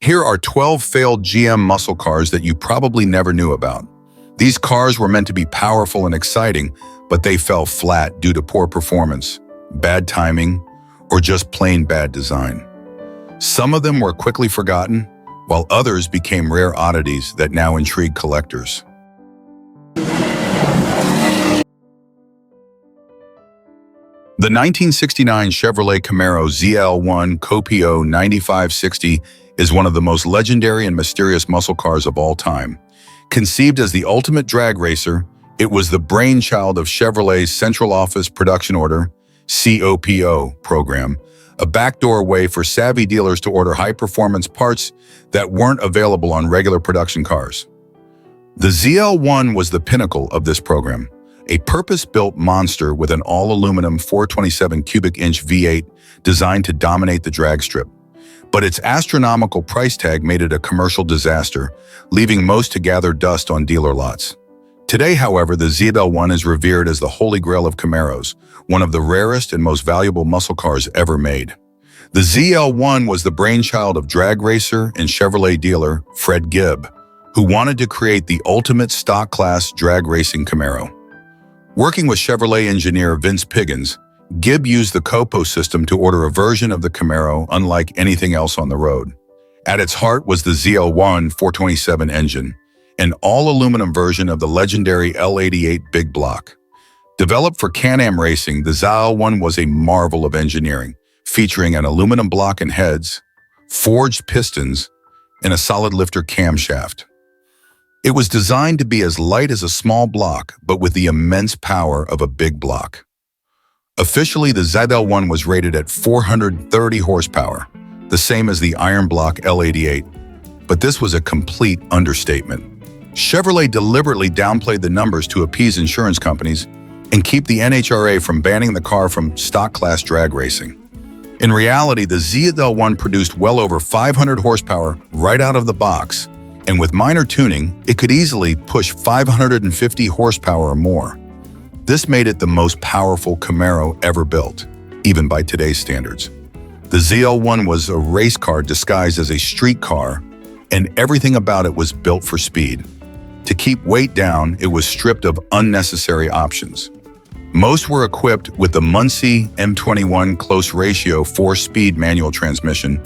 Here are 12 failed GM muscle cars that you probably never knew about. These cars were meant to be powerful and exciting, but they fell flat due to poor performance, bad timing, or just plain bad design. Some of them were quickly forgotten, while others became rare oddities that now intrigue collectors. The 1969 Chevrolet Camaro ZL1 Copo 9560 is one of the most legendary and mysterious muscle cars of all time. Conceived as the ultimate drag racer, it was the brainchild of Chevrolet's Central Office Production Order (COPO) program, a backdoor way for savvy dealers to order high-performance parts that weren't available on regular production cars. The ZL1 was the pinnacle of this program, a purpose-built monster with an all-aluminum 427 cubic inch V8 designed to dominate the drag strip. But its astronomical price tag made it a commercial disaster, leaving most to gather dust on dealer lots. Today, however, the ZL1 is revered as the holy grail of Camaros, one of the rarest and most valuable muscle cars ever made. The ZL1 was the brainchild of drag racer and Chevrolet dealer Fred Gibb, who wanted to create the ultimate stock-class drag racing Camaro. Working with Chevrolet engineer Vince Piggins, Gibb used the Copo system to order a version of the Camaro unlike anything else on the road. At its heart was the ZL1 427 engine, an all-aluminum version of the legendary L88 big block. Developed for Can-Am racing, the ZL1 was a marvel of engineering, featuring an aluminum block and heads, forged pistons, and a solid lifter camshaft. It was designed to be as light as a small block, but with the immense power of a big block. Officially, the ZL1 was rated at 430 horsepower, the same as the iron block L88, but this was a complete understatement. Chevrolet deliberately downplayed the numbers to appease insurance companies and keep the NHRA from banning the car from stock-class drag racing. In reality, the ZL1 produced well over 500 horsepower right out of the box, and with minor tuning, it could easily push 550 horsepower or more. This made it the most powerful Camaro ever built, even by today's standards. The ZL1 was a race car disguised as a street car, and everything about it was built for speed. To keep weight down, it was stripped of unnecessary options. Most were equipped with the Monza M21 close ratio 4-speed manual transmission,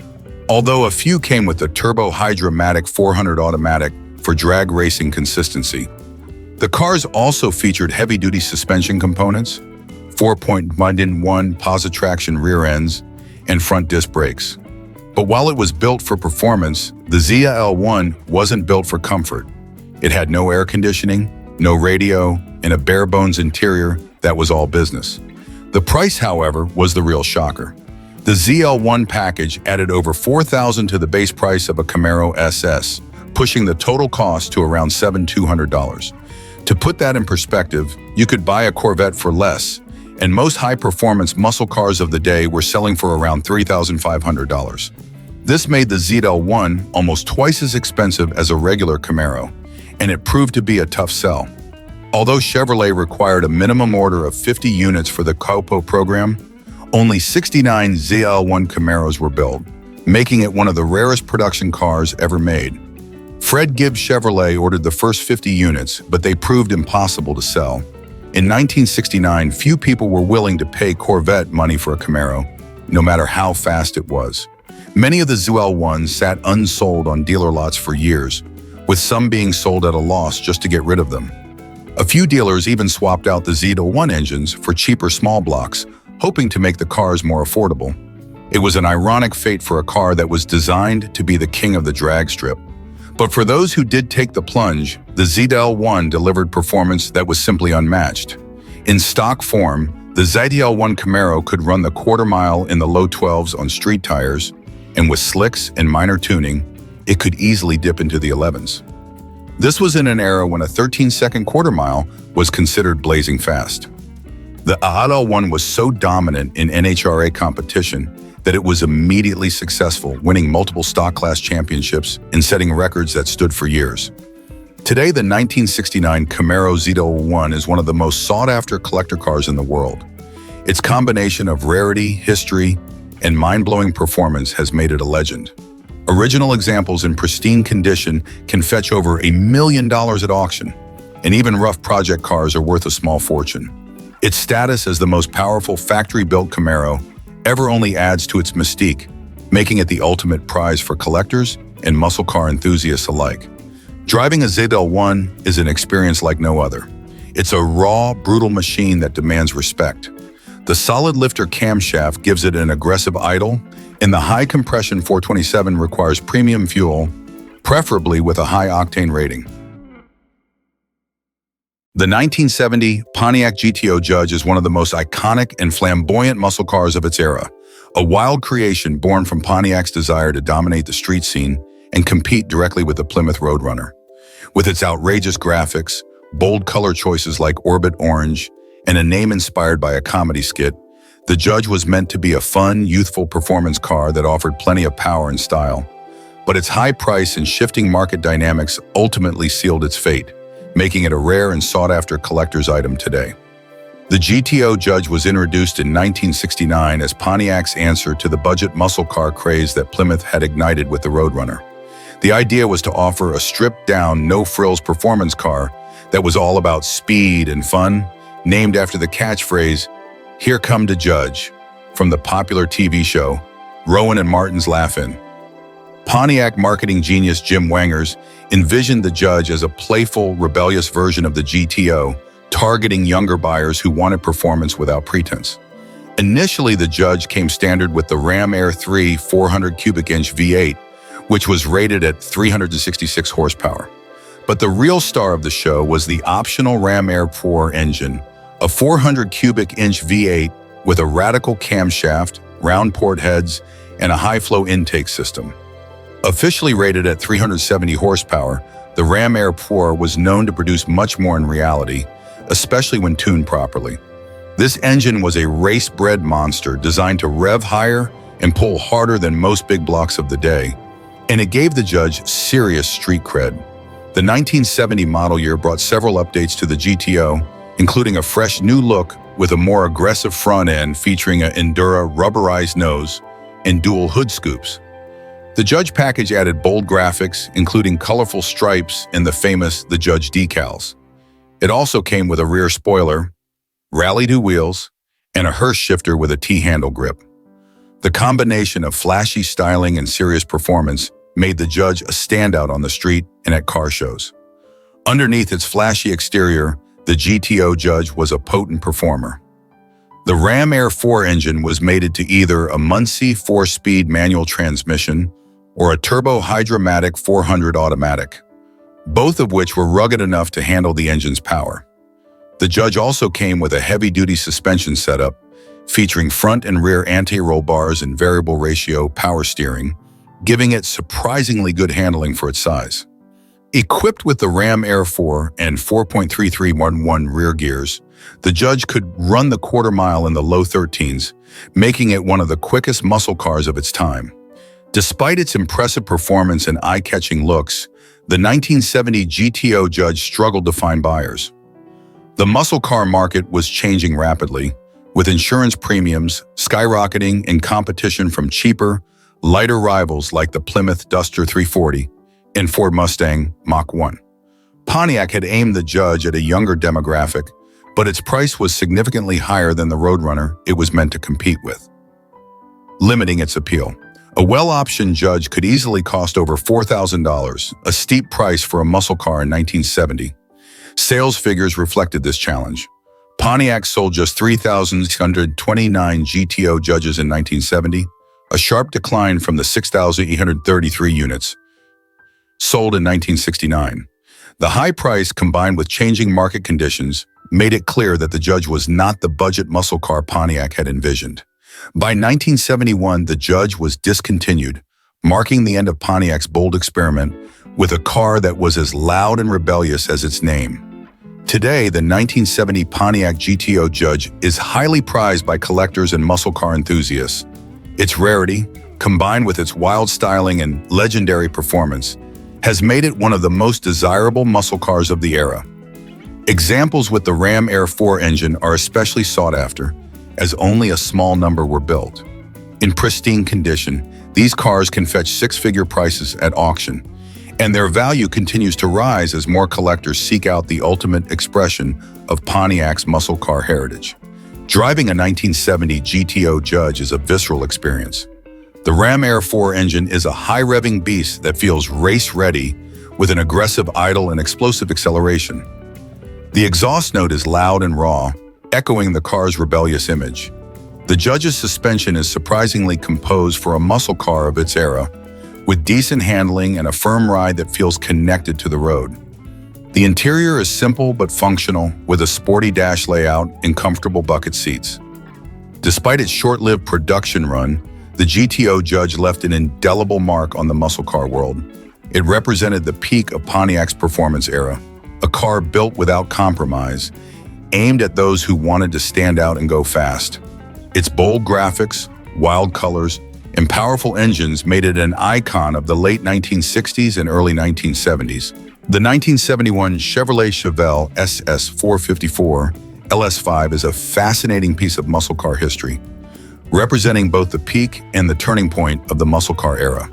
although a few came with the Turbo Hydra-matic 400 automatic for drag racing consistency. The cars also featured heavy-duty suspension components, 4.1 posi-traction rear ends, and front disc brakes. But while it was built for performance, the ZL1 wasn't built for comfort. It had no air conditioning, no radio, and a bare-bones interior that was all business. The price, however, was the real shocker. The ZL1 package added over $4,000 to the base price of a Camaro SS, pushing the total cost to around $7,200. To put that in perspective, you could buy a Corvette for less, and most high-performance muscle cars of the day were selling for around $3,500. This made the ZL1 almost twice as expensive as a regular Camaro, and it proved to be a tough sell. Although Chevrolet required a minimum order of 50 units for the Copo program, only 69 ZL1 Camaros were built, making it one of the rarest production cars ever made. Fred Gibb Chevrolet ordered the first 50 units, but they proved impossible to sell. In 1969, few people were willing to pay Corvette money for a Camaro, no matter how fast it was. Many of the ZL1s sat unsold on dealer lots for years, with some being sold at a loss just to get rid of them. A few dealers even swapped out the ZL1 engines for cheaper small blocks, hoping to make the cars more affordable. It was an ironic fate for a car that was designed to be the king of the drag strip. But for those who did take the plunge, the ZL1 delivered performance that was simply unmatched. In stock form, the ZL1 Camaro could run the quarter mile in the low 12s on street tires, and with slicks and minor tuning, it could easily dip into the 11s. This was in an era when a 13-second quarter mile was considered blazing fast. The ZL1 was so dominant in NHRA competition that it was immediately successful, winning multiple stock class championships and setting records that stood for years. Today, the 1969 Camaro ZL1 is one of the most sought-after collector cars in the world. Its combination of rarity, history, and mind-blowing performance has made it a legend. Original examples in pristine condition can fetch over $1 million at auction, and even rough project cars are worth a small fortune. Its status as the most powerful factory-built Camaro ever only adds to its mystique, making it the ultimate prize for collectors and muscle car enthusiasts alike. Driving a ZL1 is an experience like no other. It's a raw, brutal machine that demands respect. The solid lifter camshaft gives it an aggressive idle, and the high-compression 427 requires premium fuel, preferably with a high-octane rating. The 1970 Pontiac GTO Judge is one of the most iconic and flamboyant muscle cars of its era, a wild creation born from Pontiac's desire to dominate the street scene and compete directly with the Plymouth Roadrunner. With its outrageous graphics, bold color choices like Orbit Orange, and a name inspired by a comedy skit, the Judge was meant to be a fun, youthful performance car that offered plenty of power and style. But its high price and shifting market dynamics ultimately sealed its fate, making it a rare and sought-after collector's item today. The GTO Judge was introduced in 1969 as Pontiac's answer to the budget muscle car craze that Plymouth had ignited with the Roadrunner. The idea was to offer a stripped-down, no-frills performance car that was all about speed and fun, named after the catchphrase, "Here come the Judge," from the popular TV show, Rowan and Martin's Laugh-In. Pontiac marketing genius Jim Wangers envisioned the Judge as a playful, rebellious version of the GTO, targeting younger buyers who wanted performance without pretense. Initially, the Judge came standard with the Ram Air 3 400 cubic inch V8, which was rated at 366 horsepower. But the real star of the show was the optional Ram Air 4 engine, a 400 cubic inch V8 with a radical camshaft, round port heads, and a high-flow intake system. Officially rated at 370 horsepower, the Ram Air 4 was known to produce much more in reality, especially when tuned properly. This engine was a race-bred monster designed to rev higher and pull harder than most big blocks of the day, and it gave the Judge serious street cred. The 1970 model year brought several updates to the GTO, including a fresh new look with a more aggressive front end featuring an Endura rubberized nose and dual hood scoops. The Judge package added bold graphics, including colorful stripes and the famous The Judge decals. It also came with a rear spoiler, rally-do wheels, and a hearse shifter with a T-handle grip. The combination of flashy styling and serious performance made the Judge a standout on the street and at car shows. Underneath its flashy exterior, the GTO Judge was a potent performer. The Ram Air 4 engine was mated to either a Muncie 4-speed manual transmission or a turbo hydromatic 400 automatic, both of which were rugged enough to handle the engine's power. The Judge also came with a heavy-duty suspension setup, featuring front and rear anti-roll bars and variable ratio power steering, giving it surprisingly good handling for its size. Equipped with the Ram Air 4 and 4.3311 rear gears, the Judge could run the quarter mile in the low 13s, making it one of the quickest muscle cars of its time. Despite its impressive performance and eye-catching looks, the 1970 GTO Judge struggled to find buyers. The muscle car market was changing rapidly, with insurance premiums skyrocketing and competition from cheaper, lighter rivals like the Plymouth Duster 340 and Ford Mustang Mach 1. Pontiac had aimed the Judge at a younger demographic, but its price was significantly higher than the Roadrunner it was meant to compete with, limiting its appeal. A well-optioned Judge could easily cost over $4,000, a steep price for a muscle car in 1970. Sales figures reflected this challenge. Pontiac sold just 3,629 GTO Judges in 1970, a sharp decline from the 6,833 units sold in 1969. The high price, combined with changing market conditions, made it clear that the Judge was not the budget muscle car Pontiac had envisioned. By 1971, the Judge was discontinued, marking the end of Pontiac's bold experiment with a car that was as loud and rebellious as its name. Today, the 1970 Pontiac GTO Judge is highly prized by collectors and muscle car enthusiasts. Its rarity, combined with its wild styling and legendary performance, has made it one of the most desirable muscle cars of the era. Examples with the Ram Air 4 engine are especially sought after, as only a small number were built. In pristine condition, These cars can fetch six-figure prices at auction, and their value continues to rise as more collectors seek out the ultimate expression of Pontiac's muscle car heritage. Driving a 1970 GTO Judge is a visceral experience. The Ram Air 4 engine is a high-revving beast that feels race-ready with an aggressive idle and explosive acceleration. The exhaust note is loud and raw, echoing the car's rebellious image. The Judge's suspension is surprisingly composed for a muscle car of its era, with decent handling and a firm ride that feels connected to the road. The interior is simple but functional, with a sporty dash layout and comfortable bucket seats. Despite its short-lived production run, the GTO Judge left an indelible mark on the muscle car world. It represented the peak of Pontiac's performance era, a car built without compromise, aimed at those who wanted to stand out and go fast. Its bold graphics, wild colors, and powerful engines made it an icon of the late 1960s and early 1970s. The 1971 Chevrolet Chevelle SS454 LS5 is a fascinating piece of muscle car history, representing both the peak and the turning point of the muscle car era.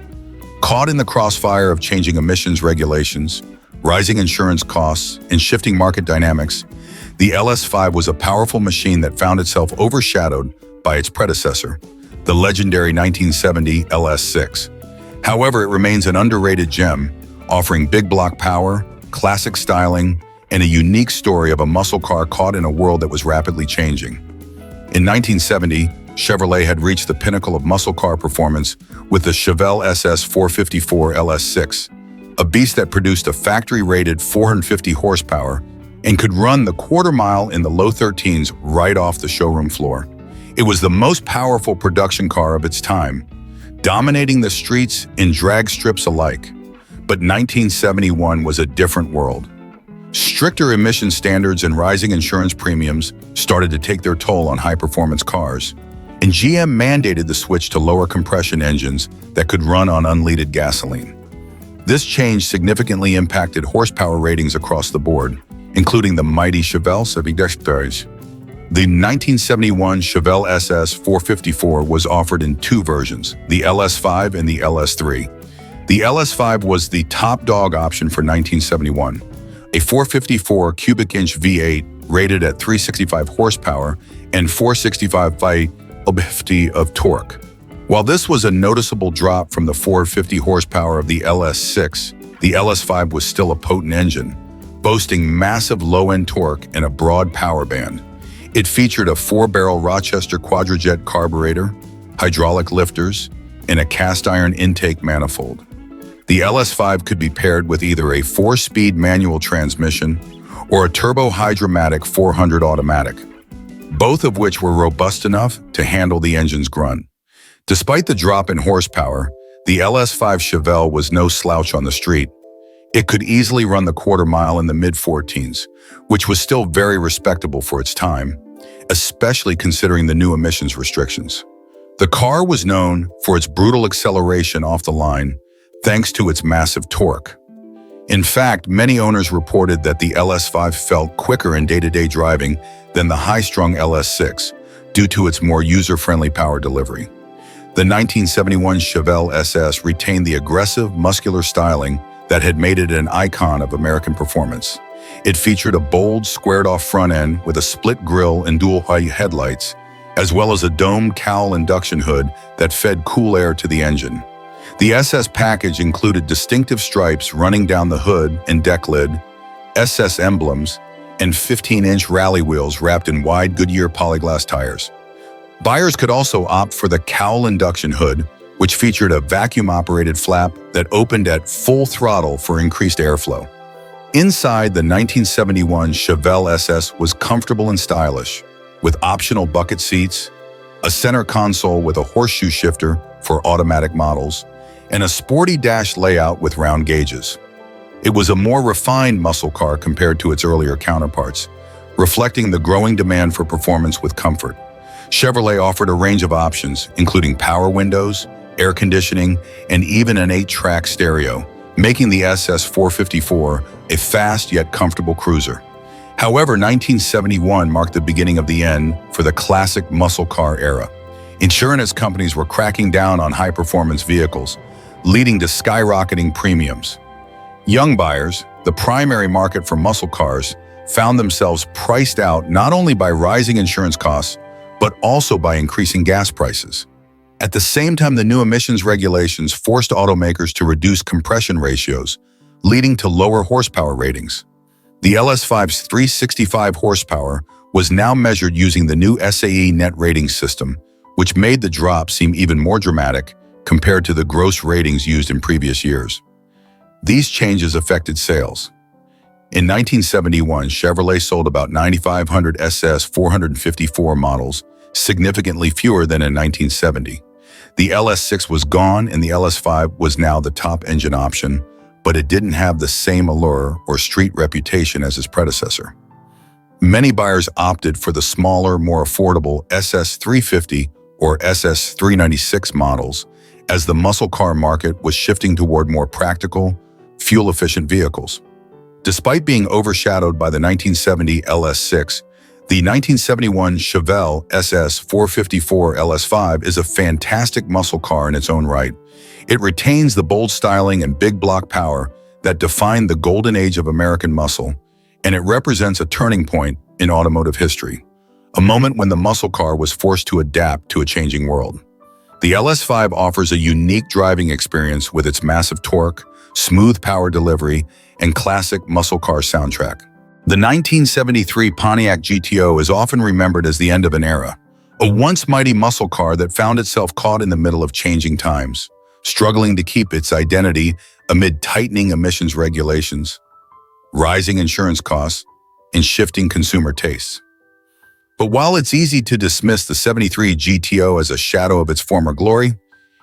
Caught in the crossfire of changing emissions regulations, rising insurance costs, and shifting market dynamics, the LS5 was a powerful machine that found itself overshadowed by its predecessor, the legendary 1970 LS6. However, it remains an underrated gem, offering big block power, classic styling, and a unique story of a muscle car caught in a world that was rapidly changing. In 1970, Chevrolet had reached the pinnacle of muscle car performance with the Chevelle SS454 LS6, a beast that produced a factory-rated 450 horsepower and could run the quarter mile in the low 13s right off the showroom floor. It was the most powerful production car of its time, dominating the streets and drag strips alike. But 1971 was a different world. Stricter emission standards and rising insurance premiums started to take their toll on high-performance cars, and GM mandated the switch to lower compression engines that could run on unleaded gasoline. This change significantly impacted horsepower ratings across the board, including the mighty Chevelle SE V6. The 1971 Chevelle SS454 was offered in two versions, the LS5 and the LS3. The LS5 was the top dog option for 1971, a 454 cubic inch V8 rated at 365 horsepower and 465 pound-feet of torque. While this was a noticeable drop from the 450 horsepower of the LS6, the LS5 was still a potent engine, boasting massive low-end torque and a broad power band. It featured a 4-barrel Rochester quadrajet carburetor, hydraulic lifters, and a cast-iron intake manifold. The LS5 could be paired with either a 4-speed manual transmission or a turbo-hydromatic 400 automatic, both of which were robust enough to handle the engine's grunt. Despite the drop in horsepower, the LS5 Chevelle was no slouch on the street. It could easily run the quarter mile in the mid-14s, which was still very respectable for its time, especially considering the new emissions restrictions. The car was known for its brutal acceleration off the line, thanks to its massive torque. In fact, many owners reported that the LS5 felt quicker in day-to-day driving than the high-strung LS6 due to its more user-friendly power delivery. The 1971 Chevelle SS retained the aggressive, muscular styling that had made it an icon of American performance. It featured a bold, squared-off front end with a split grille and dual-high headlights, as well as a domed cowl induction hood that fed cool air to the engine. The SS package included distinctive stripes running down the hood and deck lid, SS emblems, and 15-inch rally wheels wrapped in wide Goodyear polyglass tires. Buyers could also opt for the cowl induction hood, which featured a vacuum-operated flap that opened at full throttle for increased airflow. Inside, the 1971 Chevelle SS was comfortable and stylish, with optional bucket seats, a center console with a horseshoe shifter for automatic models, and a sporty dash layout with round gauges. It was a more refined muscle car compared to its earlier counterparts, reflecting the growing demand for performance with comfort. Chevrolet offered a range of options, including power windows, air conditioning, and even an 8-track stereo, making the SS454 a fast yet comfortable cruiser. However, 1971 marked the beginning of the end for the classic muscle car era. Insurance companies were cracking down on high-performance vehicles, leading to skyrocketing premiums. Young buyers, the primary market for muscle cars, found themselves priced out not only by rising insurance costs, but also by increasing gas prices. At the same time, the new emissions regulations forced automakers to reduce compression ratios, leading to lower horsepower ratings. The LS5's 365 horsepower was now measured using the new SAE net rating system, which made the drop seem even more dramatic compared to the gross ratings used in previous years. These changes affected sales. In 1971, Chevrolet sold about 9,500 SS454 models, significantly fewer than in 1970. The LS6 was gone and the LS5 was now the top engine option, but it didn't have the same allure or street reputation as its predecessor. Many buyers opted for the smaller, more affordable SS350 or SS396 models, as the muscle car market was shifting toward more practical, fuel-efficient vehicles. Despite being overshadowed by the 1970 LS6, the 1971 Chevelle SS454 LS5 is a fantastic muscle car in its own right. It retains the bold styling and big block power that defined the golden age of American muscle, and it represents a turning point in automotive history, a moment when the muscle car was forced to adapt to a changing world. The LS5 offers a unique driving experience with its massive torque, smooth power delivery, and classic muscle car soundtrack. The 1973 Pontiac GTO is often remembered as the end of an era, a once mighty muscle car that found itself caught in the middle of changing times, struggling to keep its identity amid tightening emissions regulations, rising insurance costs, and shifting consumer tastes. But while it's easy to dismiss the 73 GTO as a shadow of its former glory,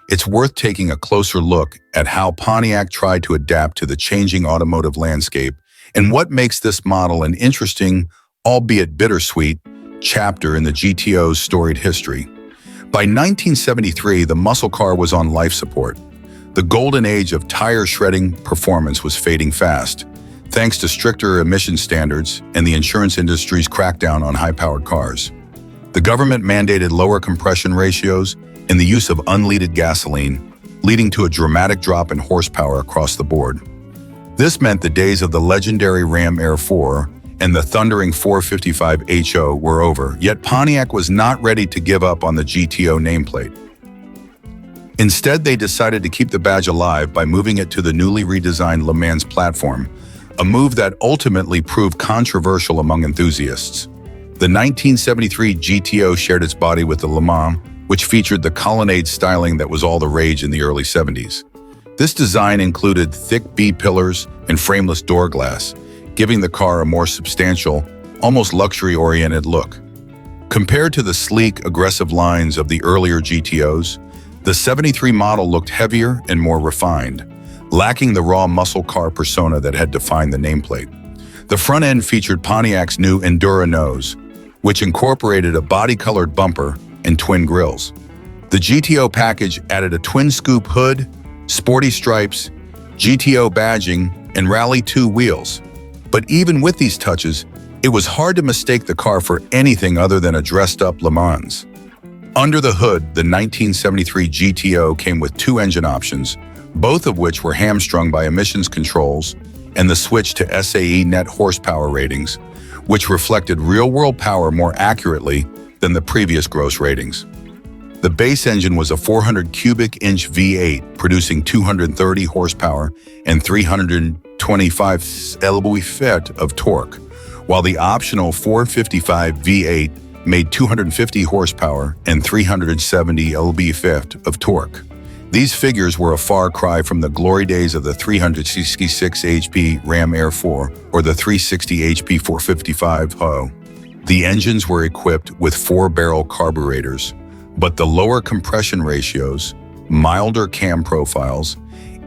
it's worth taking a closer look at how Pontiac tried to adapt to the changing automotive landscape and what makes this model an interesting, albeit bittersweet, chapter in the GTO's storied history. By 1973, the muscle car was on life support. The golden age of tire-shredding performance was fading fast, thanks to stricter emission standards and the insurance industry's crackdown on high-powered cars. The government mandated lower compression ratios and the use of unleaded gasoline, leading to a dramatic drop in horsepower across the board. This meant the days of the legendary Ram Air 4 and the thundering 455 HO were over, yet Pontiac was not ready to give up on the GTO nameplate. Instead, they decided to keep the badge alive by moving it to the newly redesigned Le Mans platform, a move that ultimately proved controversial among enthusiasts. The 1973 GTO shared its body with the Le Mans, which featured the colonnade styling that was all the rage in the early 70s. This design included thick B-pillars and frameless door glass, giving the car a more substantial, almost luxury-oriented look. Compared to the sleek, aggressive lines of the earlier GTOs, the 73 model looked heavier and more refined, lacking the raw muscle car persona that had defined the nameplate. The front end featured Pontiac's new Endura nose, which incorporated a body-colored bumper and twin grills. The GTO package added a twin-scoop hood, sporty stripes, GTO badging, and Rally 2 wheels. But even with these touches, it was hard to mistake the car for anything other than a dressed-up Le Mans. Under the hood, the 1973 GTO came with two engine options, both of which were hamstrung by emissions controls and the switch to SAE net horsepower ratings, which reflected real-world power more accurately than the previous gross ratings. The base engine was a 400 cubic inch V8, producing 230 horsepower and 325 lb-ft of torque, while the optional 455 V8 made 250 horsepower and 370 lb-ft of torque. These figures were a far cry from the glory days of the 366 HP Ram Air 4 or the 360 HP 455 HO. The engines were equipped with 4-barrel carburetors, but the lower compression ratios, milder cam profiles,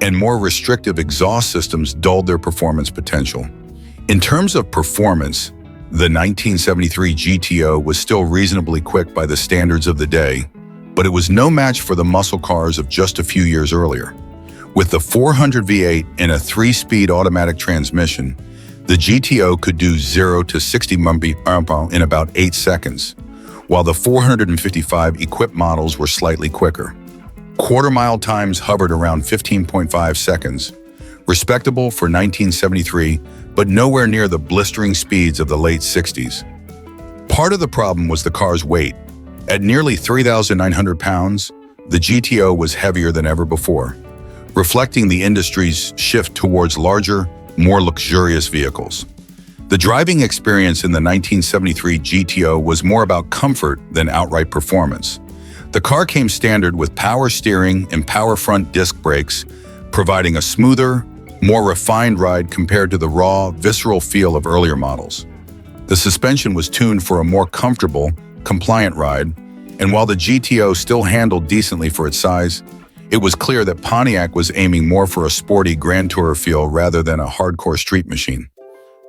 and more restrictive exhaust systems dulled their performance potential. In terms of performance, the 1973 GTO was still reasonably quick by the standards of the day, but it was no match for the muscle cars of just a few years earlier. With the 400 V8 and a 3-speed automatic transmission, the GTO could do 0 to 60 mph in about 8 seconds, while the 455 equipped models were slightly quicker. Quarter-mile times hovered around 15.5 seconds, respectable for 1973, but nowhere near the blistering speeds of the late 60s. Part of the problem was the car's weight. At nearly 3,900 pounds, the GTO was heavier than ever before, reflecting the industry's shift towards larger, more luxurious vehicles. The driving experience in the 1973 GTO was more about comfort than outright performance. The car came standard with power steering and power front disc brakes, providing a smoother, more refined ride compared to the raw, visceral feel of earlier models. The suspension was tuned for a more comfortable, compliant ride, and while the GTO still handled decently for its size, it was clear that Pontiac was aiming more for a sporty Grand Tourer feel rather than a hardcore street machine.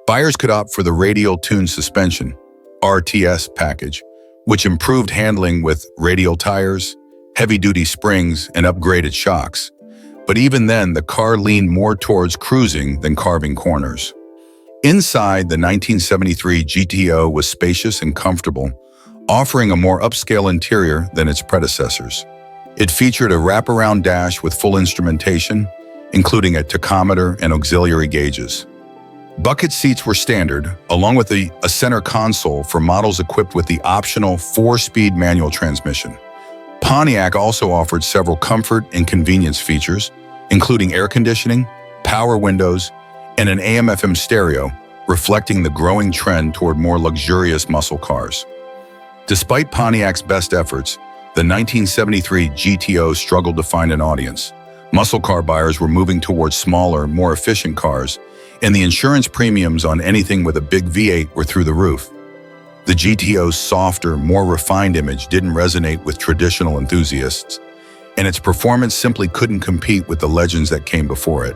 Buyers could opt for the radial tuned suspension, RTS package, which improved handling with radial tires, heavy-duty springs, and upgraded shocks. But even then, the car leaned more towards cruising than carving corners. Inside, the 1973 GTO was spacious and comfortable, offering a more upscale interior than its predecessors. It featured a wraparound dash with full instrumentation, including a tachometer and auxiliary gauges. Bucket seats were standard, along with a center console for models equipped with the optional 4-speed manual transmission. Pontiac also offered several comfort and convenience features, including air conditioning, power windows, and an AM/FM stereo, reflecting the growing trend toward more luxurious muscle cars. Despite Pontiac's best efforts, the 1973 GTO struggled to find an audience. Muscle car buyers were moving towards smaller, more efficient cars, and the insurance premiums on anything with a big V8 were through the roof. The GTO's softer, more refined image didn't resonate with traditional enthusiasts, and its performance simply couldn't compete with the legends that came before it.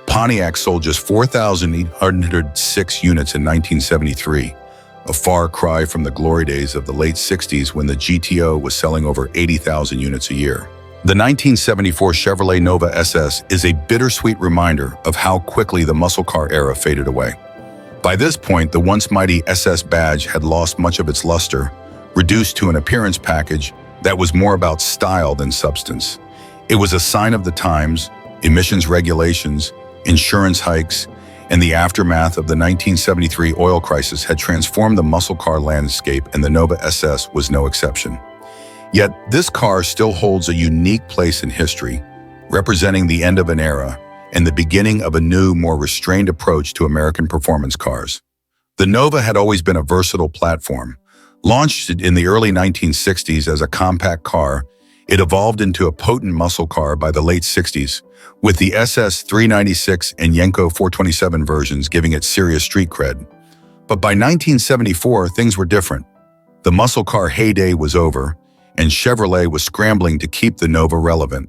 Pontiac sold just 4,806 units in 1973, a far cry from the glory days of the late 60s when the GTO was selling over 80,000 units a year. The 1974 Chevrolet Nova SS is a bittersweet reminder of how quickly the muscle car era faded away. By this point, the once mighty SS badge had lost much of its luster, reduced to an appearance package that was more about style than substance. It was a sign of the times, emissions regulations, insurance hikes, and the aftermath of the 1973 oil crisis had transformed the muscle car landscape, and the Nova SS was no exception. Yet, this car still holds a unique place in history, representing the end of an era and the beginning of a new, more restrained approach to American performance cars. The Nova had always been a versatile platform. Launched in the early 1960s as a compact car, it evolved into a potent muscle car by the late 60s, with the SS 396 and Yenko 427 versions giving it serious street cred. But by 1974, things were different. The muscle car heyday was over, and Chevrolet was scrambling to keep the Nova relevant.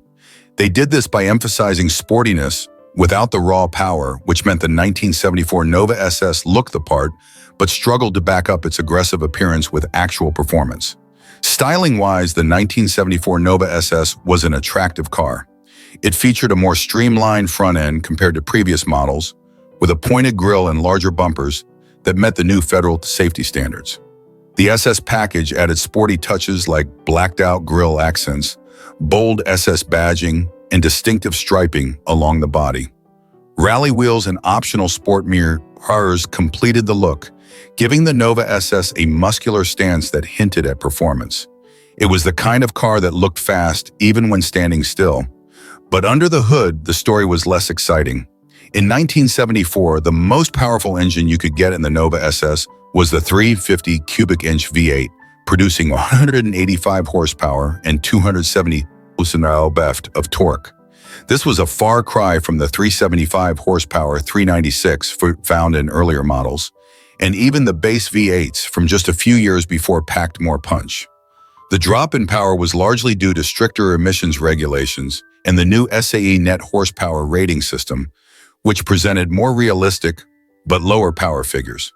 They did this by emphasizing sportiness without the raw power, which meant the 1974 Nova SS looked the part, but struggled to back up its aggressive appearance with actual performance. Styling-wise, the 1974 Nova SS was an attractive car. It featured a more streamlined front end compared to previous models, with a pointed grille and larger bumpers that met the new federal safety standards. The SS package added sporty touches like blacked-out grille accents, bold SS badging, and distinctive striping along the body. Rally wheels and optional sport mirrors completed the look, giving the Nova SS a muscular stance that hinted at performance. It was the kind of car that looked fast even when standing still. But under the hood, the story was less exciting. In 1974, the most powerful engine you could get in the Nova SS was the 350 cubic inch V8, producing 185 horsepower and 270 pound-feet of torque. This was a far cry from the 375 horsepower 396 found in earlier models, and even the base V8s from just a few years before packed more punch. The drop in power was largely due to stricter emissions regulations and the new SAE net horsepower rating system, which presented more realistic but lower power figures.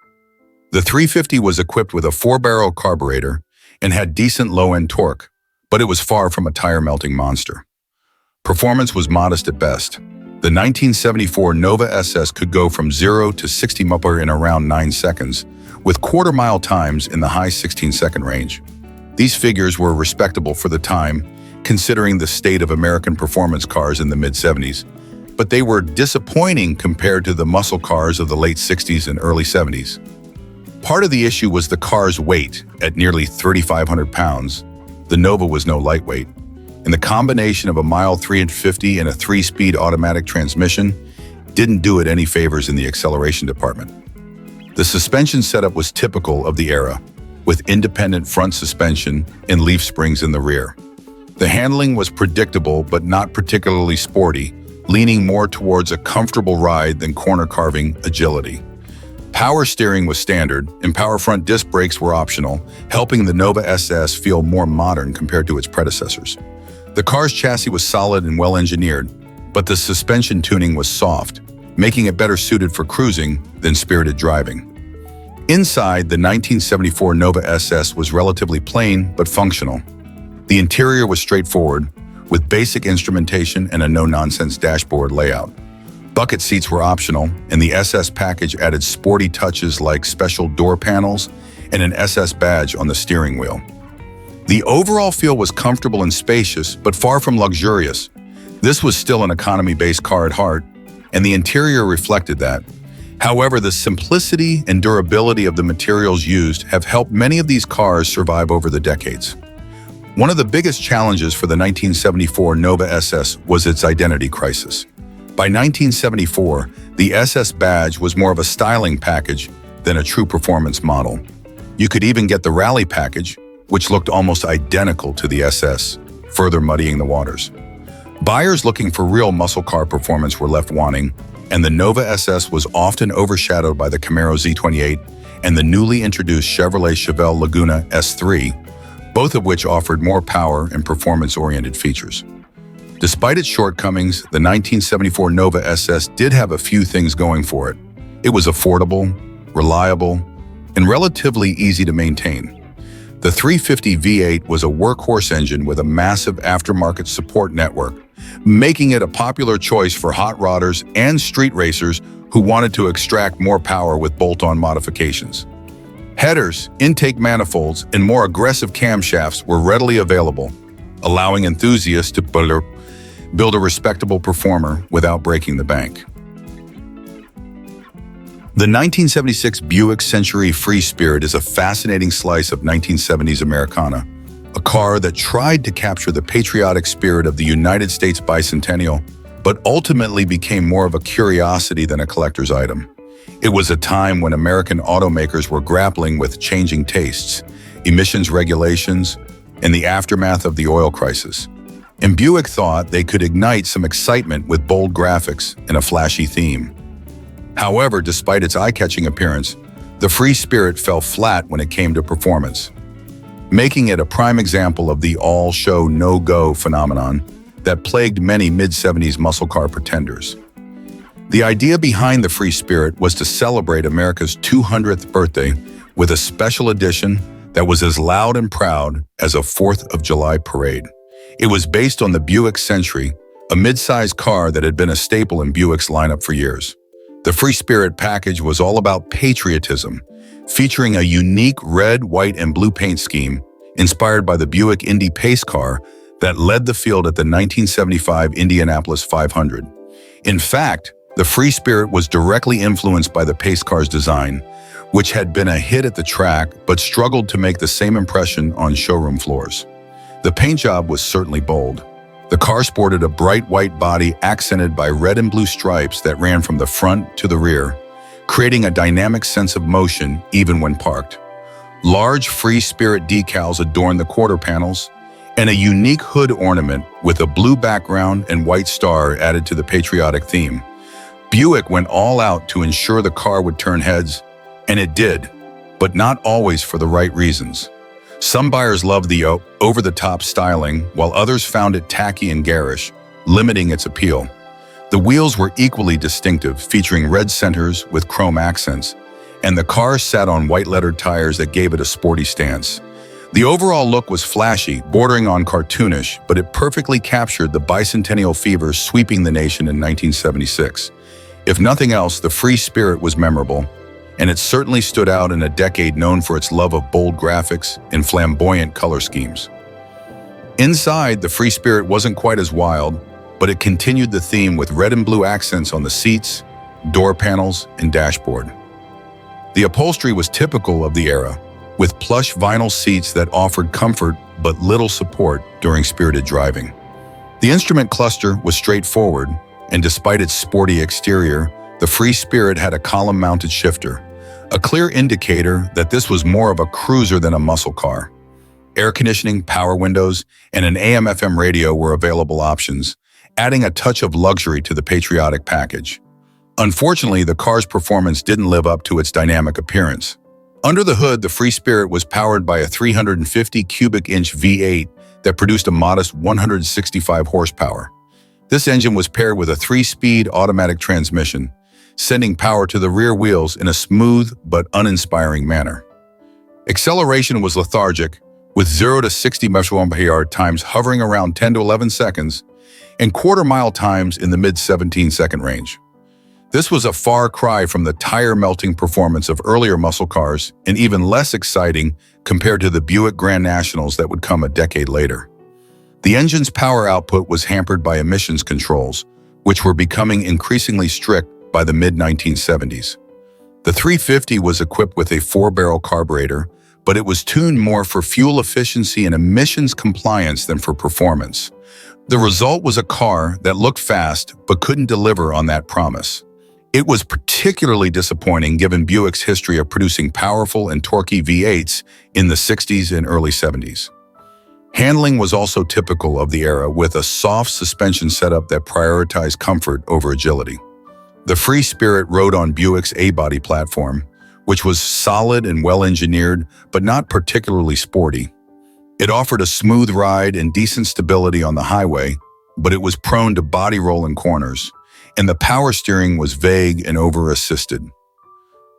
The 350 was equipped with a 4-barrel carburetor and had decent low-end torque, but it was far from a tire-melting monster. Performance was modest at best. The 1974 Nova SS could go from 0 to 60 mph in around 9 seconds, with quarter-mile times in the high 16-second range. These figures were respectable for the time, considering the state of American performance cars in the mid-70s, but they were disappointing compared to the muscle cars of the late 60s and early 70s. Part of the issue was the car's weight. At nearly 3,500 pounds, the Nova was no lightweight, and the combination of a mile 350 and a 3-speed automatic transmission didn't do it any favors in the acceleration department. The suspension setup was typical of the era, with independent front suspension and leaf springs in the rear. The handling was predictable but not particularly sporty, leaning more towards a comfortable ride than corner-carving agility. Power steering was standard, and power front disc brakes were optional, helping the Nova SS feel more modern compared to its predecessors. The car's chassis was solid and well-engineered, but the suspension tuning was soft, making it better suited for cruising than spirited driving. Inside, the 1974 Nova SS was relatively plain but functional. The interior was straightforward, with basic instrumentation and a no-nonsense dashboard layout. Bucket seats were optional, and the SS package added sporty touches like special door panels and an SS badge on the steering wheel. The overall feel was comfortable and spacious, but far from luxurious. This was still an economy-based car at heart, and the interior reflected that. However, the simplicity and durability of the materials used have helped many of these cars survive over the decades. One of the biggest challenges for the 1974 Nova SS was its identity crisis. By 1974, the SS badge was more of a styling package than a true performance model. You could even get the Rally package, which looked almost identical to the SS, further muddying the waters. Buyers looking for real muscle car performance were left wanting, and the Nova SS was often overshadowed by the Camaro Z28 and the newly introduced Chevrolet Chevelle Laguna S3, both of which offered more power and performance-oriented features. Despite its shortcomings, the 1974 Nova SS did have a few things going for it. It was affordable, reliable, and relatively easy to maintain. The 350 V8 was a workhorse engine with a massive aftermarket support network, making it a popular choice for hot rodders and street racers who wanted to extract more power with bolt-on modifications. Headers, intake manifolds, and more aggressive camshafts were readily available, allowing enthusiasts to build a respectable performer without breaking the bank. The 1976 Buick Century Free Spirit is a fascinating slice of 1970s Americana, a car that tried to capture the patriotic spirit of the United States bicentennial, but ultimately became more of a curiosity than a collector's item. It was a time when American automakers were grappling with changing tastes, emissions regulations, and the aftermath of the oil crisis. And Buick thought they could ignite some excitement with bold graphics and a flashy theme. However, despite its eye-catching appearance, the Free Spirit fell flat when it came to performance, making it a prime example of the all-show, no-go phenomenon that plagued many mid-70s muscle car pretenders. The idea behind the Free Spirit was to celebrate America's 200th birthday with a special edition that was as loud and proud as a 4th of July parade. It was based on the Buick Century, a mid-sized car that had been a staple in Buick's lineup for years. The Free Spirit package was all about patriotism, featuring a unique red, white, and blue paint scheme inspired by the Buick Indy Pace car that led the field at the 1975 Indianapolis 500. In fact, the Free Spirit was directly influenced by the Pace car's design, which had been a hit at the track but struggled to make the same impression on showroom floors. The paint job was certainly bold. The car sported a bright white body accented by red and blue stripes that ran from the front to the rear, creating a dynamic sense of motion even when parked. Large Free Spirit decals adorned the quarter panels, and a unique hood ornament with a blue background and white star added to the patriotic theme. Buick went all out to ensure the car would turn heads, and it did, but not always for the right reasons. Some buyers loved the over-the-top styling, while others found it tacky and garish, limiting its appeal. The wheels were equally distinctive, featuring red centers with chrome accents, and the car sat on white-lettered tires that gave it a sporty stance. The overall look was flashy, bordering on cartoonish, but it perfectly captured the bicentennial fever sweeping the nation in 1976. If nothing else, the Free Spirit was memorable, and it certainly stood out in a decade known for its love of bold graphics and flamboyant color schemes. Inside, the Free Spirit wasn't quite as wild, but it continued the theme with red and blue accents on the seats, door panels, and dashboard. The upholstery was typical of the era, with plush vinyl seats that offered comfort but little support during spirited driving. The instrument cluster was straightforward, and despite its sporty exterior, the Free Spirit had a column-mounted shifter, a clear indicator that this was more of a cruiser than a muscle car. Air conditioning, power windows, and an AM/FM radio were available options, adding a touch of luxury to the patriotic package. Unfortunately, the car's performance didn't live up to its dynamic appearance. Under the hood, the Free Spirit was powered by a 350 cubic inch V8 that produced a modest 165 horsepower. This engine was paired with a 3-speed automatic transmission, sending power to the rear wheels in a smooth but uninspiring manner. Acceleration was lethargic, with 0 to 60 mph times hovering around 10 to 11 seconds and quarter-mile times in the mid-17-second range. This was a far cry from the tire-melting performance of earlier muscle cars and even less exciting compared to the Buick Grand Nationals that would come a decade later. The engine's power output was hampered by emissions controls, which were becoming increasingly strict by the mid-1970s. The 350 was equipped with a 4-barrel carburetor, but it was tuned more for fuel efficiency and emissions compliance than for performance. The result was a car that looked fast but couldn't deliver on that promise. It was particularly disappointing given Buick's history of producing powerful and torquey V8s in the 60s and early 70s. Handling was also typical of the era, with a soft suspension setup that prioritized comfort over agility. The Free Spirit rode on Buick's A-body platform, which was solid and well-engineered, but not particularly sporty. It offered a smooth ride and decent stability on the highway, but it was prone to body roll in corners, and the power steering was vague and over-assisted.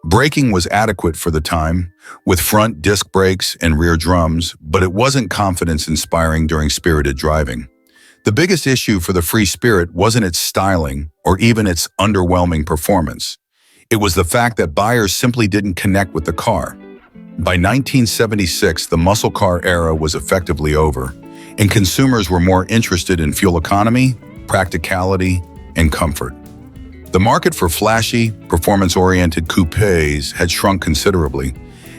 Braking was adequate for the time, with front disc brakes and rear drums, but it wasn't confidence-inspiring during spirited driving. The biggest issue for the Free Spirit wasn't its styling or even its underwhelming performance. It was the fact that buyers simply didn't connect with the car. By 1976, the muscle car era was effectively over, and consumers were more interested in fuel economy, practicality, and comfort. The market for flashy, performance-oriented coupes had shrunk considerably,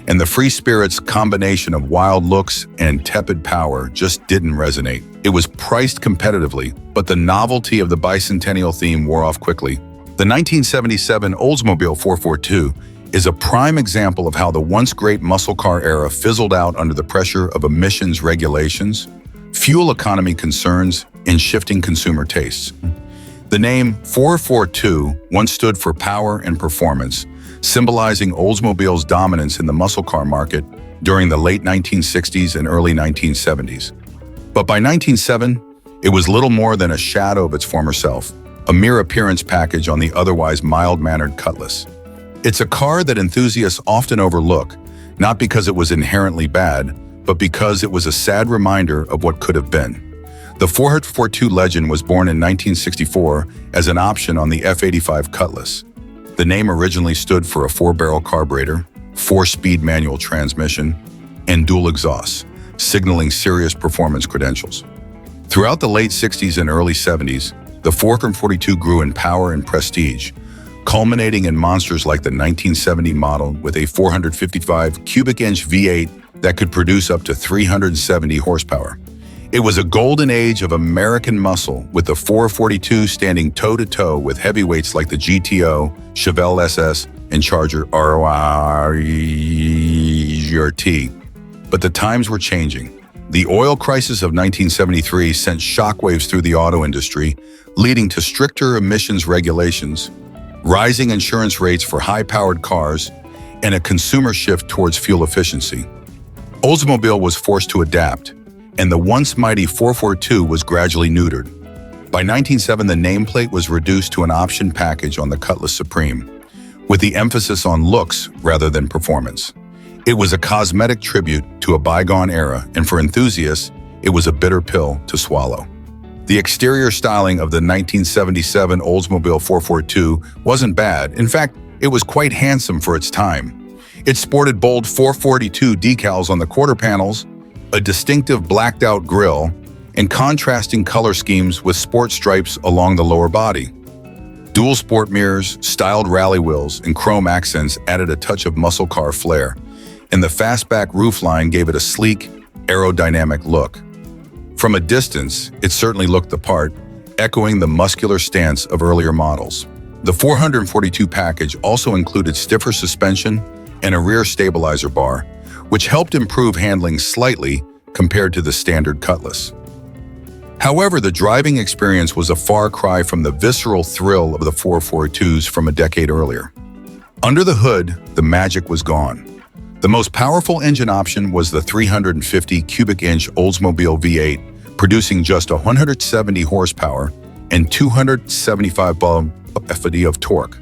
and the Free Spirit's combination of wild looks and tepid power just didn't resonate. It was priced competitively, but the novelty of the bicentennial theme wore off quickly. The 1977 Oldsmobile 442 is a prime example of how the once great muscle car era fizzled out under the pressure of emissions regulations, fuel economy concerns, and shifting consumer tastes. The name 442 once stood for power and performance, symbolizing Oldsmobile's dominance in the muscle car market during the late 1960s and early 1970s. But by 1907, it was little more than a shadow of its former self, a mere appearance package on the otherwise mild-mannered Cutlass. It's a car that enthusiasts often overlook, not because it was inherently bad, but because it was a sad reminder of what could have been. The 442 legend was born in 1964 as an option on the F85 Cutlass. The name originally stood for a 4-barrel carburetor, 4-speed manual transmission, and dual exhausts, signaling serious performance credentials. Throughout the late 60s and early 70s, the 442 grew in power and prestige, culminating in monsters like the 1970 model with a 455 cubic inch V8 that could produce up to 370 horsepower. It was a golden age of American muscle, with the 442 standing toe-to-toe with heavyweights like the GTO, Chevelle SS, and Charger RT. But the times were changing. The oil crisis of 1973 sent shockwaves through the auto industry, leading to stricter emissions regulations, rising insurance rates for high-powered cars, and a consumer shift towards fuel efficiency. Oldsmobile was forced to adapt, and the once mighty 442 was gradually neutered. By 1907, the nameplate was reduced to an option package on the Cutlass Supreme, with the emphasis on looks rather than performance. It was a cosmetic tribute to a bygone era, and for enthusiasts, it was a bitter pill to swallow. The exterior styling of the 1977 Oldsmobile 442 wasn't bad. In fact, it was quite handsome for its time. It sported bold 442 decals on the quarter panels, a distinctive blacked-out grille, and contrasting color schemes with sport stripes along the lower body. Dual sport mirrors, styled rally wheels, and chrome accents added a touch of muscle car flair, and the fastback roofline gave it a sleek, aerodynamic look. From a distance, it certainly looked the part, echoing the muscular stance of earlier models. The 442 package also included stiffer suspension and a rear stabilizer bar, which helped improve handling slightly compared to the standard Cutlass. However, the driving experience was a far cry from the visceral thrill of the 442s from a decade earlier. Under the hood, the magic was gone. The most powerful engine option was the 350 cubic inch Oldsmobile V8, producing just 170 horsepower and 275 pound-feet of torque.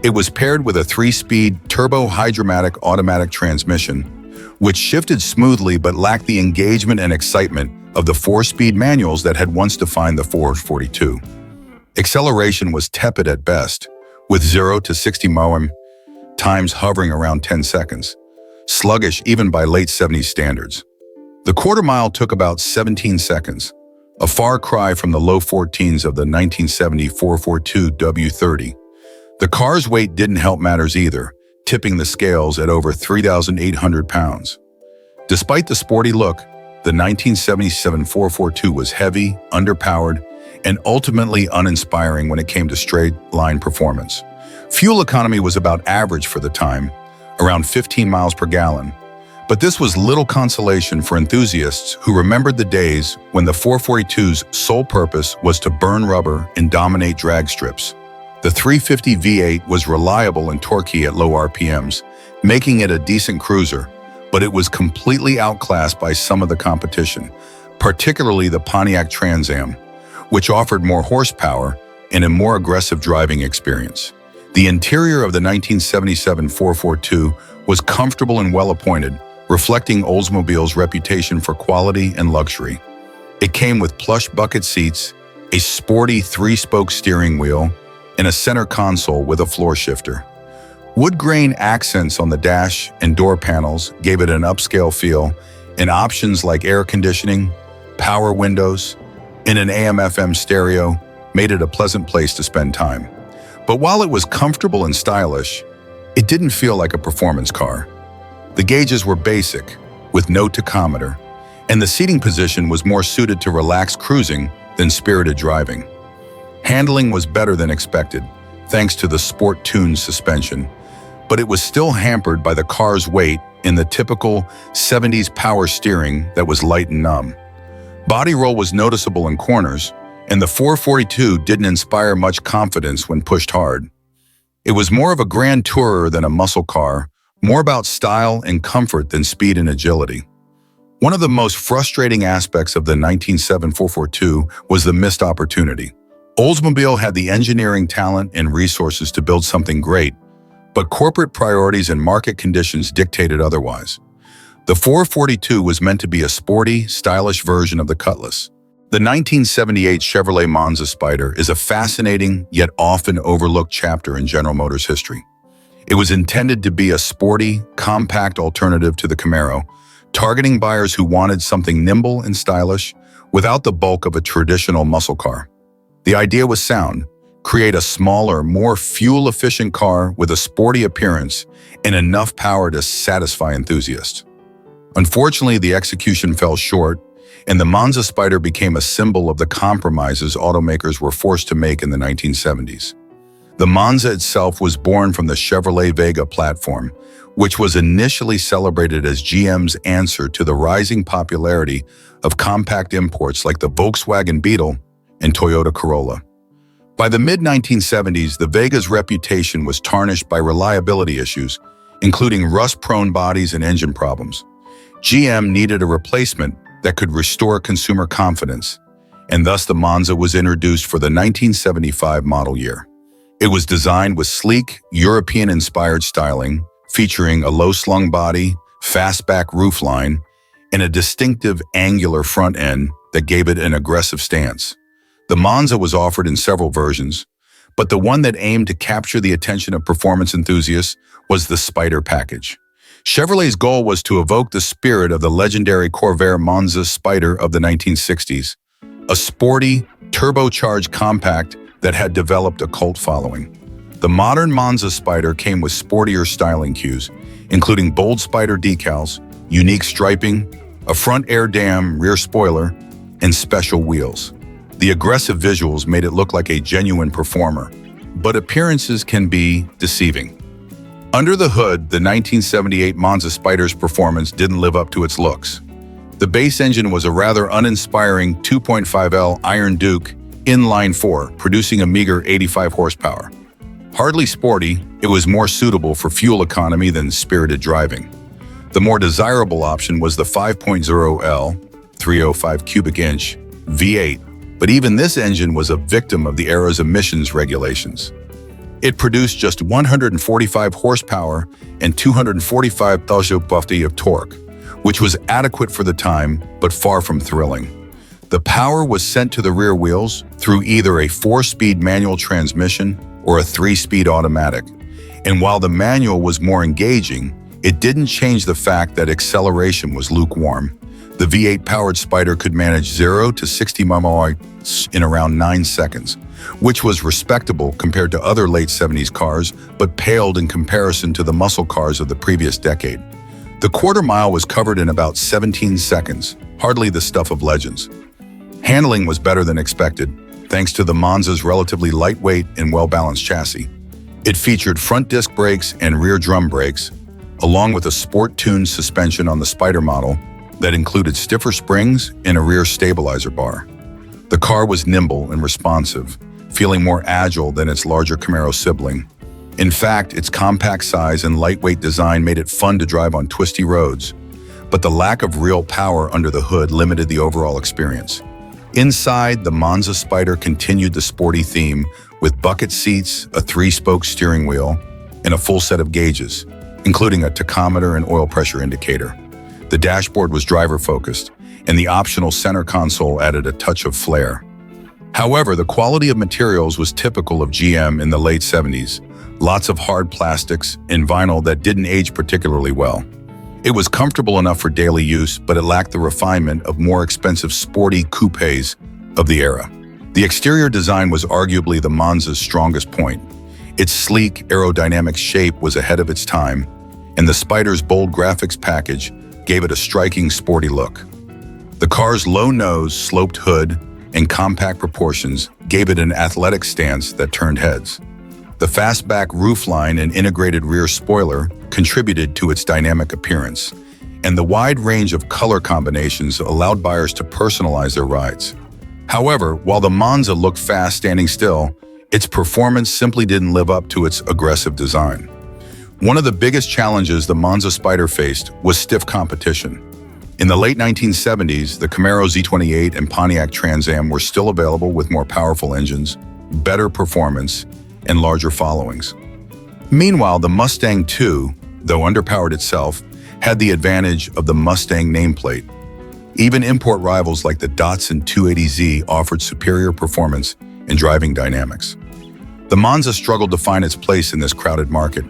It was paired with a 3-speed turbo-hydromatic automatic transmission, which shifted smoothly but lacked the engagement and excitement of the 4-speed manuals that had once defined the 442. Acceleration was tepid at best, with 0 to 60 mph times hovering around 10 seconds, sluggish even by late 70s standards. The quarter mile took about 17 seconds, a far cry from the low 14s of the 1970 442 W30. The car's weight didn't help matters either, tipping the scales at over 3,800 pounds. Despite the sporty look, the 1977 442 was heavy, underpowered, and ultimately uninspiring when it came to straight-line performance. Fuel economy was about average for the time, around 15 miles per gallon. But this was little consolation for enthusiasts who remembered the days when the 442's sole purpose was to burn rubber and dominate drag strips. The 350 V8 was reliable and torquey at low RPMs, making it a decent cruiser, but it was completely outclassed by some of the competition, particularly the Pontiac Trans Am, which offered more horsepower and a more aggressive driving experience. The interior of the 1977 442 was comfortable and well-appointed, reflecting Oldsmobile's reputation for quality and luxury. It came with plush bucket seats, a sporty 3-spoke steering wheel, and a center console with a floor shifter. Wood grain accents on the dash and door panels gave it an upscale feel, and options like air conditioning, power windows, and an AM/FM stereo made it a pleasant place to spend time. But while it was comfortable and stylish, it didn't feel like a performance car. The gauges were basic, with no tachometer, and the seating position was more suited to relaxed cruising than spirited driving. Handling was better than expected, thanks to the sport-tuned suspension, but it was still hampered by the car's weight in the typical 70s power steering that was light and numb. Body roll was noticeable in corners, and the 442 didn't inspire much confidence when pushed hard. It was more of a grand tourer than a muscle car, more about style and comfort than speed and agility. One of the most frustrating aspects of the 1977 442 was the missed opportunity. Oldsmobile had the engineering talent and resources to build something great, but corporate priorities and market conditions dictated otherwise. The 442 was meant to be a sporty, stylish version of the Cutlass. The 1978 Chevrolet Monza Spyder is a fascinating yet often overlooked chapter in General Motors history. It was intended to be a sporty, compact alternative to the Camaro, targeting buyers who wanted something nimble and stylish without the bulk of a traditional muscle car. The idea was sound: create a smaller, more fuel-efficient car with a sporty appearance and enough power to satisfy enthusiasts. Unfortunately, the execution fell short, and the Monza Spyder became a symbol of the compromises automakers were forced to make in the 1970s. The Monza itself was born from the Chevrolet Vega platform, which was initially celebrated as GM's answer to the rising popularity of compact imports like the Volkswagen Beetle and Toyota Corolla. By the mid-1970s, the Vega's reputation was tarnished by reliability issues, including rust-prone bodies and engine problems. GM needed a replacement that could restore consumer confidence, and thus the Monza was introduced for the 1975 model year. It was designed with sleek, European-inspired styling, featuring a low-slung body, fastback roofline, and a distinctive angular front end that gave it an aggressive stance. The Monza was offered in several versions, But the one that aimed to capture the attention of performance enthusiasts was the Spyder package. Chevrolet's goal was to evoke the spirit of the legendary Corvette Monza Spyder of the 1960s, a sporty, turbocharged compact that had developed a cult following. The modern Monza Spyder came with sportier styling cues, including bold Spyder decals, unique striping, a front air dam rear spoiler, and special wheels. The aggressive visuals made it look like a genuine performer, but appearances can be deceiving. Under the hood, the 1978 Monza Spyder's performance didn't live up to its looks. The base engine was a rather uninspiring 2.5L Iron Duke inline-4, producing a meager 85 horsepower. Hardly sporty, it was more suitable for fuel economy than spirited driving. The more desirable option was the 5.0L 305 cubic inch V8, but even this engine was a victim of the era's emissions regulations. It produced just 145 horsepower and 245 pound-feet of torque, which was adequate for the time, but far from thrilling. The power was sent to the rear wheels through either a 4-speed manual transmission or a 3-speed automatic. And while the manual was more engaging, it didn't change the fact that acceleration was lukewarm. The V8-powered Spyder could manage 0 to 60 miles in around 9 seconds, which was respectable compared to other late 70s cars, but paled in comparison to the muscle cars of the previous decade. The quarter mile was covered in about 17 seconds, hardly the stuff of legends. Handling was better than expected, thanks to the Monza's relatively lightweight and well-balanced chassis. It featured front disc brakes and rear drum brakes, along with a sport-tuned suspension on the Spyder model that included stiffer springs and a rear stabilizer bar. The car was nimble and responsive, feeling more agile than its larger Camaro sibling. In fact, its compact size and lightweight design made it fun to drive on twisty roads, but the lack of real power under the hood limited the overall experience. Inside, the Monza Spyder continued the sporty theme with bucket seats, a 3-spoke steering wheel, and a full set of gauges, including a tachometer and oil pressure indicator. The dashboard was driver-focused, and the optional center console added a touch of flair. However, the quality of materials was typical of GM in the late 70s, lots of hard plastics and vinyl that didn't age particularly well. It was comfortable enough for daily use, but it lacked the refinement of more expensive sporty coupes of the era. The exterior design was arguably the Monza's strongest point. Its sleek, aerodynamic shape was ahead of its time, and the Spyder's bold graphics package gave it a striking, sporty look. The car's low nose, sloped hood, and compact proportions gave it an athletic stance that turned heads. The fastback roofline and integrated rear spoiler contributed to its dynamic appearance, and the wide range of color combinations allowed buyers to personalize their rides. However, while the Monza looked fast standing still, its performance simply didn't live up to its aggressive design. One of the biggest challenges the Monza Spyder faced was stiff competition. In the late 1970s, the Camaro Z28 and Pontiac Trans Am were still available with more powerful engines, better performance, and larger followings. Meanwhile, the Mustang II, though underpowered itself, had the advantage of the Mustang nameplate. Even import rivals like the Datsun 280Z offered superior performance and driving dynamics. The Monza struggled to find its place in this crowded market,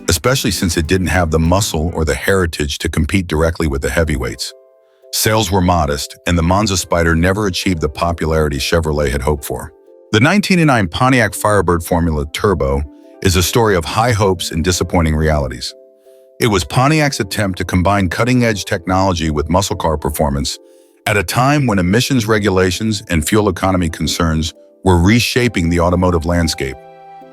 especially since it didn't have the muscle or the heritage to compete directly with the heavyweights. Sales were modest, and the Monza Spyder never achieved the popularity Chevrolet had hoped for. The 1989 Pontiac Firebird Formula Turbo is a story of high hopes and disappointing realities. It was Pontiac's attempt to combine cutting-edge technology with muscle car performance at a time when emissions regulations and fuel economy concerns were reshaping the automotive landscape.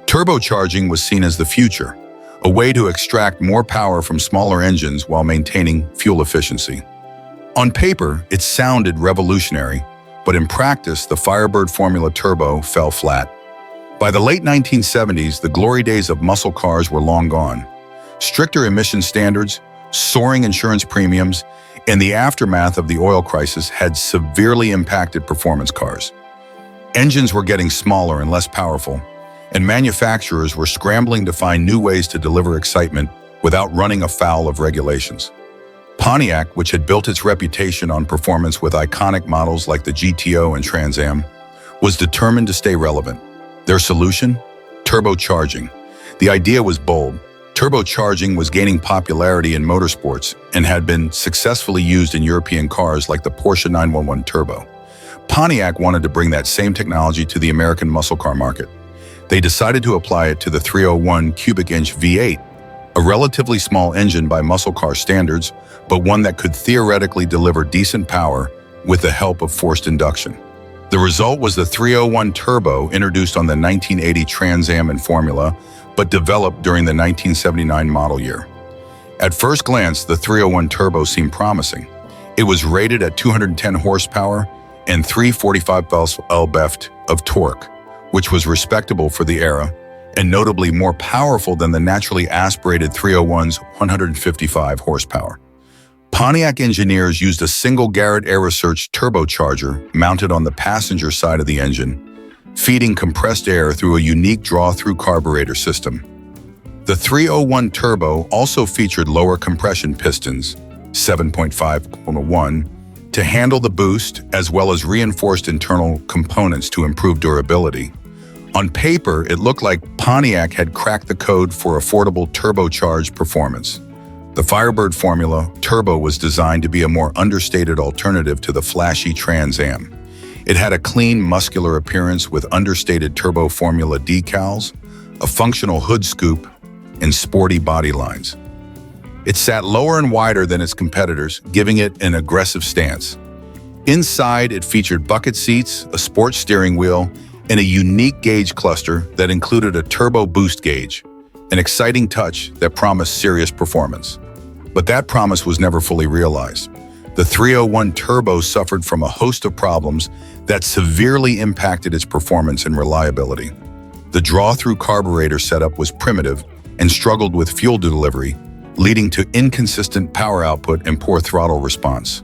Turbocharging was seen as the future, a way to extract more power from smaller engines while maintaining fuel efficiency. On paper, it sounded revolutionary, but in practice, the Firebird Formula Turbo fell flat. By the late 1970s, the glory days of muscle cars were long gone. Stricter emission standards, soaring insurance premiums, and the aftermath of the oil crisis had severely impacted performance cars. Engines were getting smaller and less powerful, and manufacturers were scrambling to find new ways to deliver excitement without running afoul of regulations. Pontiac, which had built its reputation on performance with iconic models like the GTO and Trans Am, was determined to stay relevant. Their solution? turbocharging. The idea was bold. Turbocharging was gaining popularity in motorsports and had been successfully used in European cars like the Porsche 911 Turbo. Pontiac wanted to bring that same technology to the American muscle car market. They decided to apply it to the 301 cubic inch V8, a relatively small engine by muscle car standards, but one that could theoretically deliver decent power with the help of forced induction. The result was the 301 Turbo, introduced on the 1980 Trans Am and Formula, but developed during the 1979 model year. At first glance, the 301 Turbo seemed promising. It was rated at 210 horsepower and 345 lb-ft of torque, which was respectable for the era, and notably more powerful than the naturally aspirated 301's 155 horsepower. Pontiac engineers used a single Garrett Aerosearch turbocharger mounted on the passenger side of the engine, feeding compressed air through a unique draw-through carburetor system. The 301 Turbo also featured lower compression pistons, 7.5-1, to handle the boost, as well as reinforced internal components to improve durability. On paper, it looked like Pontiac had cracked the code for affordable turbocharged performance. The Firebird Formula Turbo was designed to be a more understated alternative to the flashy Trans Am. It had a clean, muscular appearance with understated Turbo Formula decals, a functional hood scoop, and sporty body lines. It sat lower and wider than its competitors, giving it an aggressive stance. Inside, it featured bucket seats, a sports steering wheel, and a unique gauge cluster that included a turbo boost gauge, an exciting touch that promised serious performance. But that promise was never fully realized. The 301 Turbo suffered from a host of problems that severely impacted its performance and reliability. The draw-through carburetor setup was primitive and struggled with fuel delivery, leading to inconsistent power output and poor throttle response.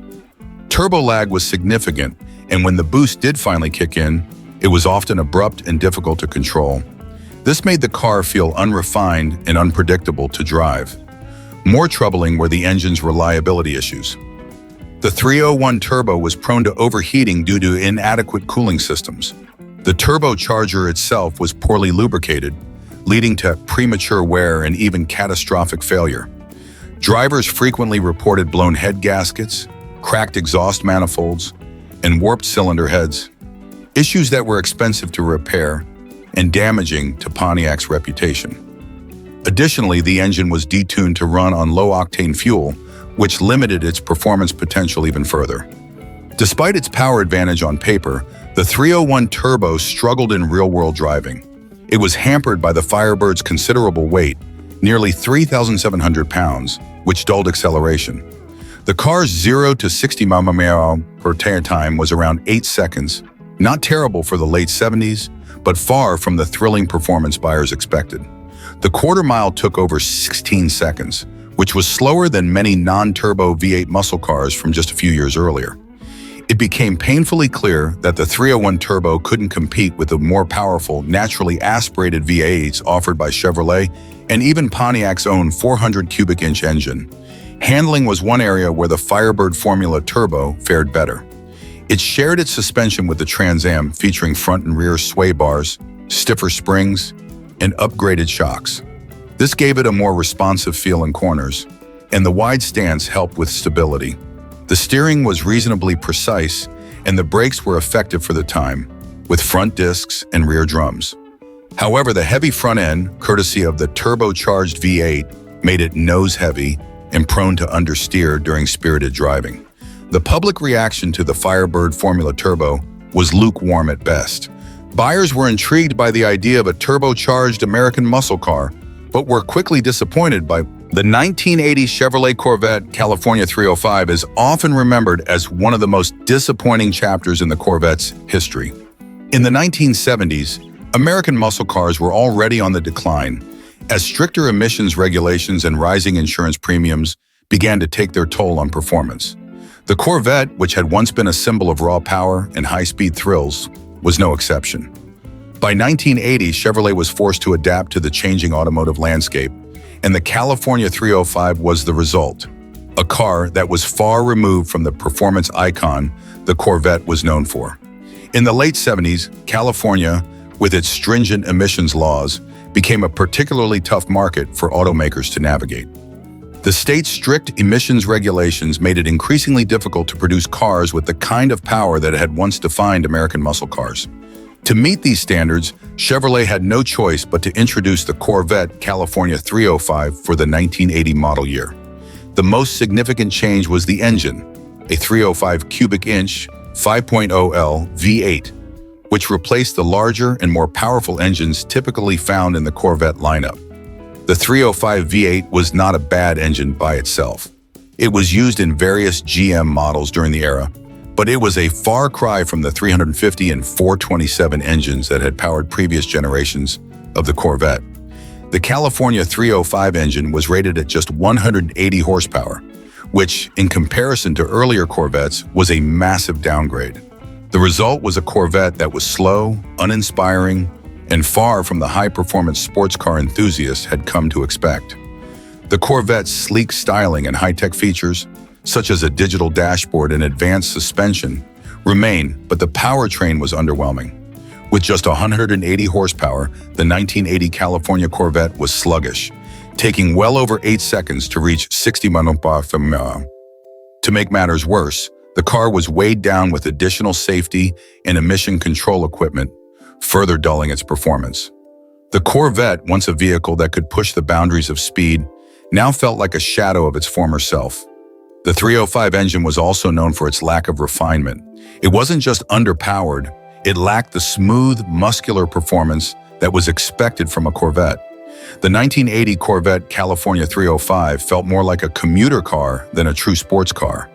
Turbo lag was significant, and when the boost did finally kick in, it was often abrupt and difficult to control. This made the car feel unrefined and unpredictable to drive. More troubling were the engine's reliability issues. The 301 Turbo was prone to overheating due to inadequate cooling systems. The turbocharger itself was poorly lubricated, leading to premature wear and even catastrophic failure. Drivers frequently reported blown head gaskets, cracked exhaust manifolds, and warped cylinder heads, issues that were expensive to repair and damaging to Pontiac's reputation. Additionally, the engine was detuned to run on low-octane fuel, which limited its performance potential even further. Despite its power advantage on paper, the 301 Turbo struggled in real-world driving. It was hampered by the Firebird's considerable weight, nearly 3,700 pounds, which dulled acceleration. The car's 0 to 60 mph time was around 8 seconds, not terrible for the late 70s, but far from the thrilling performance buyers expected. The quarter mile took over 16 seconds, which was slower than many non-turbo V8 muscle cars from just a few years earlier. It became painfully clear that the 301 Turbo couldn't compete with the more powerful, naturally aspirated V8s offered by Chevrolet and even Pontiac's own 400 cubic inch engine. Handling was one area where the Firebird Formula Turbo fared better. It shared its suspension with the Trans Am, featuring front and rear sway bars, stiffer springs, and upgraded shocks. This gave it a more responsive feel in corners, and the wide stance helped with stability. The steering was reasonably precise, and the brakes were effective for the time, with front discs and rear drums. However, the heavy front end, courtesy of the turbocharged V8, made it nose-heavy and prone to understeer during spirited driving. The public reaction to the Firebird Formula Turbo was lukewarm at best. Buyers were intrigued by the idea of a turbocharged American muscle car, but were quickly disappointed by the 1980 Chevrolet Corvette California 305 is often remembered as one of the most disappointing chapters in the Corvette's history. In the 1970s, American muscle cars were already on the decline, as stricter emissions regulations and rising insurance premiums began to take their toll on performance. The Corvette, which had once been a symbol of raw power and high-speed thrills, was no exception. By 1980, Chevrolet was forced to adapt to the changing automotive landscape, and the California 305 was the result, a car that was far removed from the performance icon the Corvette was known for. In the late 70s, California, with its stringent emissions laws, became a particularly tough market for automakers to navigate. The state's strict emissions regulations made it increasingly difficult to produce cars with the kind of power that had once defined American muscle cars. To meet these standards, Chevrolet had no choice but to introduce the Corvette California 305 for the 1980 model year. The most significant change was the engine, a 305 cubic inch 5.0L V8, which replaced the larger and more powerful engines typically found in the Corvette lineup. The 305 V8 was not a bad engine by itself. It was used in various GM models during the era, but it was a far cry from the 350 and 427 engines that had powered previous generations of the Corvette. The California 305 engine was rated at just 180 horsepower, which, in comparison to earlier Corvettes, was a massive downgrade. The result was a Corvette that was slow, uninspiring, and far from the high-performance sports car enthusiasts had come to expect. The Corvette's sleek styling and high-tech features, such as a digital dashboard and advanced suspension, remain, but the powertrain was underwhelming. With just 180 horsepower, the 1980 California Corvette was sluggish, taking well over 8 seconds to reach 60 mph. To make matters worse, the car was weighed down with additional safety and emission control equipment, further dulling its performance. The Corvette, once a vehicle that could push the boundaries of speed, now felt like a shadow of its former self. The 305 engine was also known for its lack of refinement. It wasn't just underpowered, it lacked the smooth, muscular performance that was expected from a Corvette. The 1980 Corvette California 305 felt more like a commuter car than a true sports car.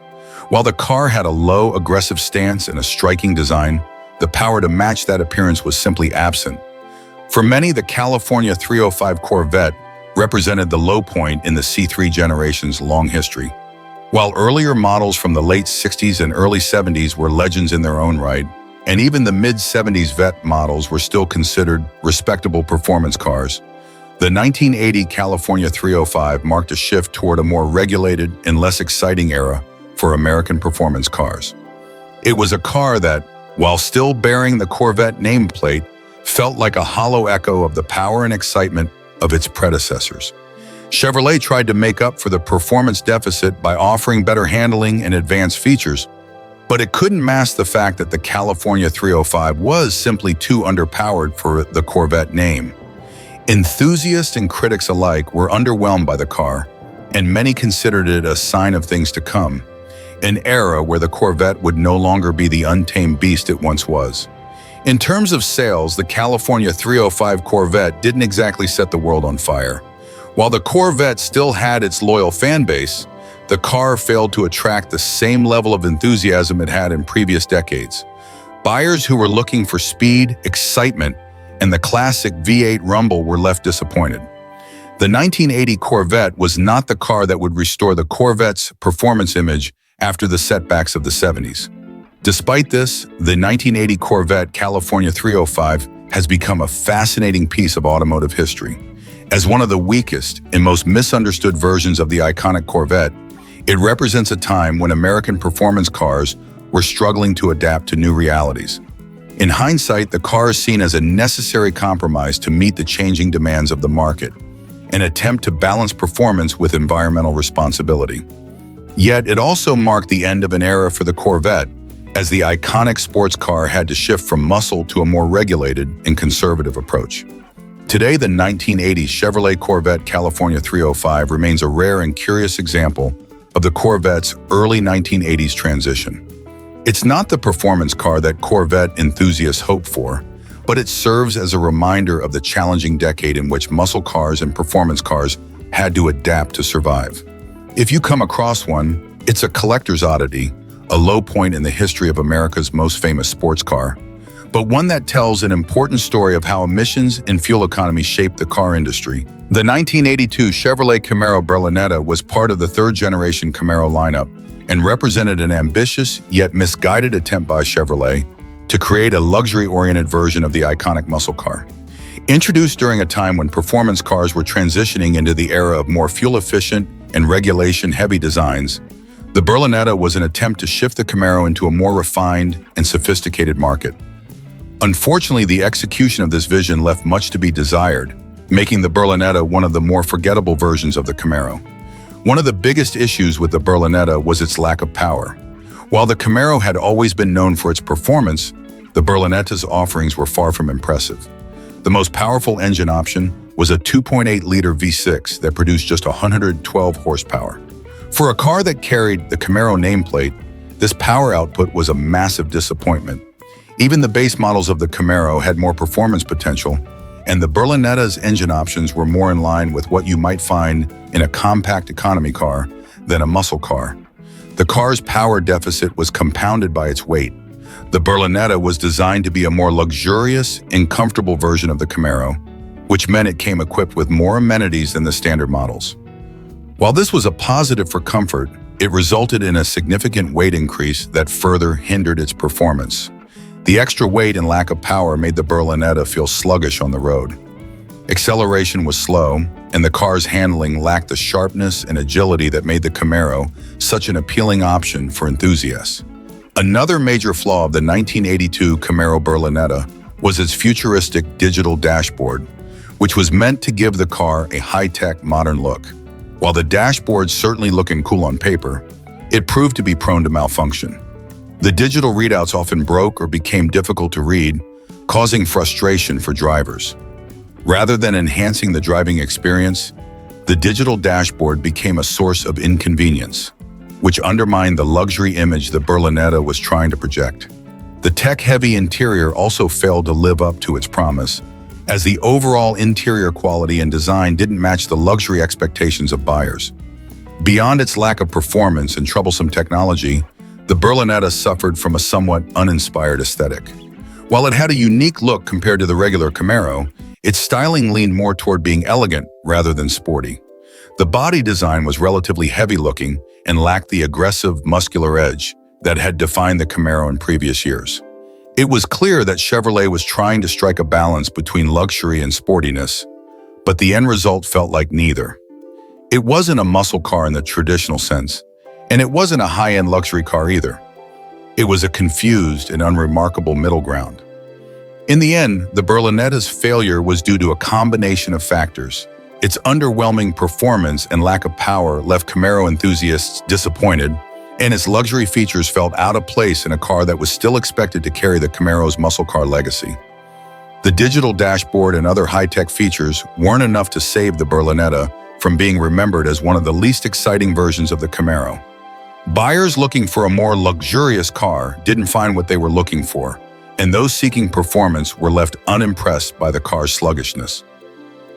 While the car had a low, aggressive stance and a striking design, the power to match that appearance was simply absent. For many, the California 305 Corvette represented the low point in the C3 generation's long history. While earlier models from the late 60s and early 70s were legends in their own right, and even the mid-70s Vette models were still considered respectable performance cars, the 1980 California 305 marked a shift toward a more regulated and less exciting era for American performance cars. It was a car that, while still bearing the Corvette nameplate, felt like a hollow echo of the power and excitement of its predecessors. Chevrolet tried to make up for the performance deficit by offering better handling and advanced features, but it couldn't mask the fact that the California 305 was simply too underpowered for the Corvette name. Enthusiasts and critics alike were underwhelmed by the car, and many considered it a sign of things to come, an era where the Corvette would no longer be the untamed beast it once was. In terms of sales, the California 305 Corvette didn't exactly set the world on fire. While the Corvette still had its loyal fan base, the car failed to attract the same level of enthusiasm it had in previous decades. Buyers who were looking for speed, excitement, and the classic V8 rumble were left disappointed. The 1980 Corvette was not the car that would restore the Corvette's performance image after the setbacks of the 70s. Despite this, the 1980 Corvette California 305 has become a fascinating piece of automotive history. As one of the weakest and most misunderstood versions of the iconic Corvette, it represents a time when American performance cars were struggling to adapt to new realities. In hindsight, the car is seen as a necessary compromise to meet the changing demands of the market, an attempt to balance performance with environmental responsibility. Yet, it also marked the end of an era for the Corvette, as the iconic sports car had to shift from muscle to a more regulated and conservative approach. Today, the 1980 Chevrolet Corvette California 305 remains a rare and curious example of the Corvette's early 1980s transition. It's not the performance car that Corvette enthusiasts hope for, but it serves as a reminder of the challenging decade in which muscle cars and performance cars had to adapt to survive. If you come across one, it's a collector's oddity, a low point in the history of America's most famous sports car, but one that tells an important story of how emissions and fuel economy shaped the car industry. The 1982 Chevrolet Camaro Berlinetta was part of the third-generation Camaro lineup and represented an ambitious yet misguided attempt by Chevrolet to create a luxury-oriented version of the iconic muscle car. Introduced during a time when performance cars were transitioning into the era of more fuel-efficient and regulation-heavy designs, the Berlinetta was an attempt to shift the Camaro into a more refined and sophisticated market. Unfortunately, the execution of this vision left much to be desired, making the Berlinetta one of the more forgettable versions of the Camaro. One of the biggest issues with the Berlinetta was its lack of power. While the Camaro had always been known for its performance, the Berlinetta's offerings were far from impressive. The most powerful engine option was a 2.8-liter V6 that produced just 112 horsepower. For a car that carried the Camaro nameplate, this power output was a massive disappointment. Even the base models of the Camaro had more performance potential, and the Berlinetta's engine options were more in line with what you might find in a compact economy car than a muscle car. The car's power deficit was compounded by its weight. The Berlinetta was designed to be a more luxurious and comfortable version of the Camaro, which meant it came equipped with more amenities than the standard models. While this was a positive for comfort, it resulted in a significant weight increase that further hindered its performance. The extra weight and lack of power made the Berlinetta feel sluggish on the road. Acceleration was slow, and the car's handling lacked the sharpness and agility that made the Camaro such an appealing option for enthusiasts. Another major flaw of the 1982 Camaro Berlinetta was its futuristic digital dashboard, which was meant to give the car a high-tech, modern look. While the dashboard certainly looking cool on paper, it proved to be prone to malfunction. The digital readouts often broke or became difficult to read, causing frustration for drivers. Rather than enhancing the driving experience, the digital dashboard became a source of inconvenience, which undermined the luxury image the Berlinetta was trying to project. The tech-heavy interior also failed to live up to its promise, as the overall interior quality and design didn't match the luxury expectations of buyers. Beyond its lack of performance and troublesome technology, the Berlinetta suffered from a somewhat uninspired aesthetic. While it had a unique look compared to the regular Camaro, its styling leaned more toward being elegant rather than sporty. The body design was relatively heavy-looking and lacked the aggressive, muscular edge that had defined the Camaro in previous years. It was clear that Chevrolet was trying to strike a balance between luxury and sportiness, but the end result felt like neither. It wasn't a muscle car in the traditional sense, and it wasn't a high-end luxury car either. It was a confused and unremarkable middle ground. In the end, the Berlinetta's failure was due to a combination of factors. Its underwhelming performance and lack of power left Camaro enthusiasts disappointed, and its luxury features felt out of place in a car that was still expected to carry the Camaro's muscle car legacy. The digital dashboard and other high-tech features weren't enough to save the Berlinetta from being remembered as one of the least exciting versions of the Camaro. Buyers looking for a more luxurious car didn't find what they were looking for, and those seeking performance were left unimpressed by the car's sluggishness.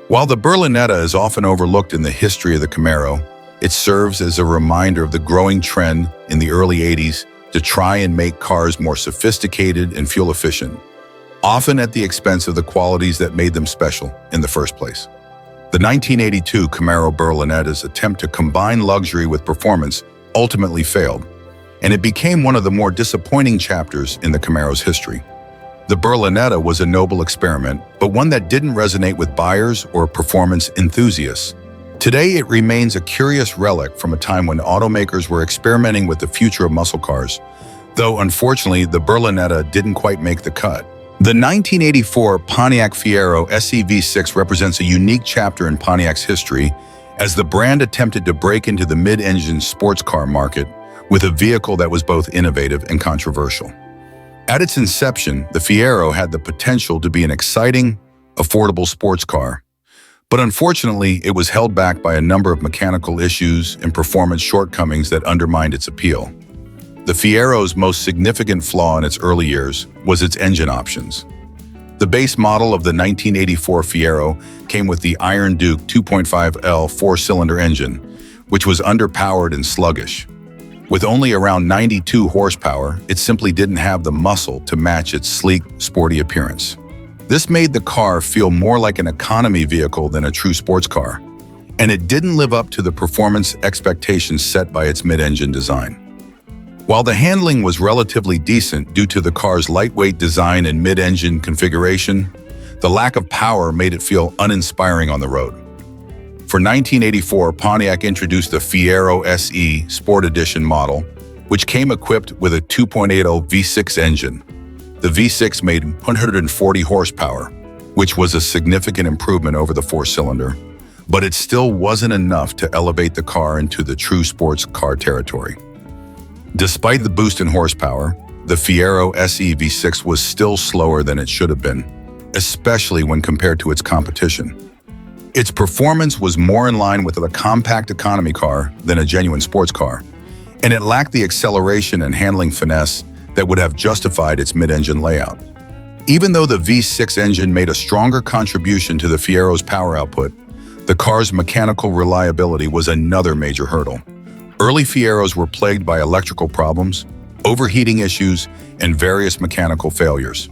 While the Berlinetta is often overlooked in the history of the Camaro, it serves as a reminder of the growing trend in the early 80s to try and make cars more sophisticated and fuel-efficient, often at the expense of the qualities that made them special in the first place. The 1982 Camaro Berlinetta's attempt to combine luxury with performance ultimately failed, and it became one of the more disappointing chapters in the Camaro's history. The Berlinetta was a noble experiment, but one that didn't resonate with buyers or performance enthusiasts. Today, it remains a curious relic from a time when automakers were experimenting with the future of muscle cars, though unfortunately, the Berlinetta didn't quite make the cut. The 1984 Pontiac Fiero SE V6 represents a unique chapter in Pontiac's history as the brand attempted to break into the mid-engine sports car market with a vehicle that was both innovative and controversial. At its inception, the Fiero had the potential to be an exciting, affordable sports car, but unfortunately, it was held back by a number of mechanical issues and performance shortcomings that undermined its appeal. The Fiero's most significant flaw in its early years was its engine options. The base model of the 1984 Fiero came with the Iron Duke 2.5L four-cylinder engine, which was underpowered and sluggish. With only around 92 horsepower, it simply didn't have the muscle to match its sleek, sporty appearance. This made the car feel more like an economy vehicle than a true sports car, and it didn't live up to the performance expectations set by its mid-engine design. While the handling was relatively decent due to the car's lightweight design and mid-engine configuration, the lack of power made it feel uninspiring on the road. For 1984, Pontiac introduced the Fiero SE Sport Edition model, which came equipped with a 2.80 V6 engine. The V6 made 140 horsepower, which was a significant improvement over the four-cylinder, but it still wasn't enough to elevate the car into the true sports car territory. Despite the boost in horsepower, the Fiero SE V6 was still slower than it should have been, especially when compared to its competition. Its performance was more in line with a compact economy car than a genuine sports car, and it lacked the acceleration and handling finesse that would have justified its mid-engine layout. Even though the V6 engine made a stronger contribution to the Fiero's power output, the car's mechanical reliability was another major hurdle. Early Fieros were plagued by electrical problems, overheating issues, and various mechanical failures.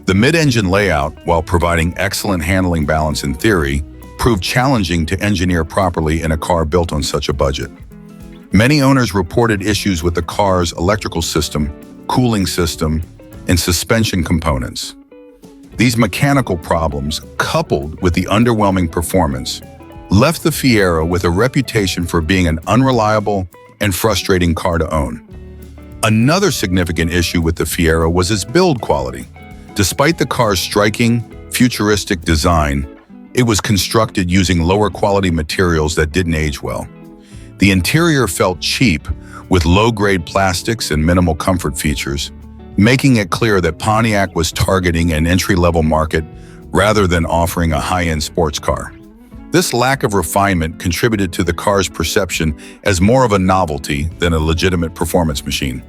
The mid-engine layout, while providing excellent handling balance in theory, proved challenging to engineer properly in a car built on such a budget. Many owners reported issues with the car's electrical system, cooling system, and suspension components. These mechanical problems, coupled with the underwhelming performance, left the Fiero with a reputation for being an unreliable and frustrating car to own. Another significant issue with the Fiero was its build quality. Despite the car's striking, futuristic design, it was constructed using lower quality materials that didn't age well. The interior felt cheap, with low-grade plastics and minimal comfort features, making it clear that Pontiac was targeting an entry-level market rather than offering a high-end sports car. This lack of refinement contributed to the car's perception as more of a novelty than a legitimate performance machine.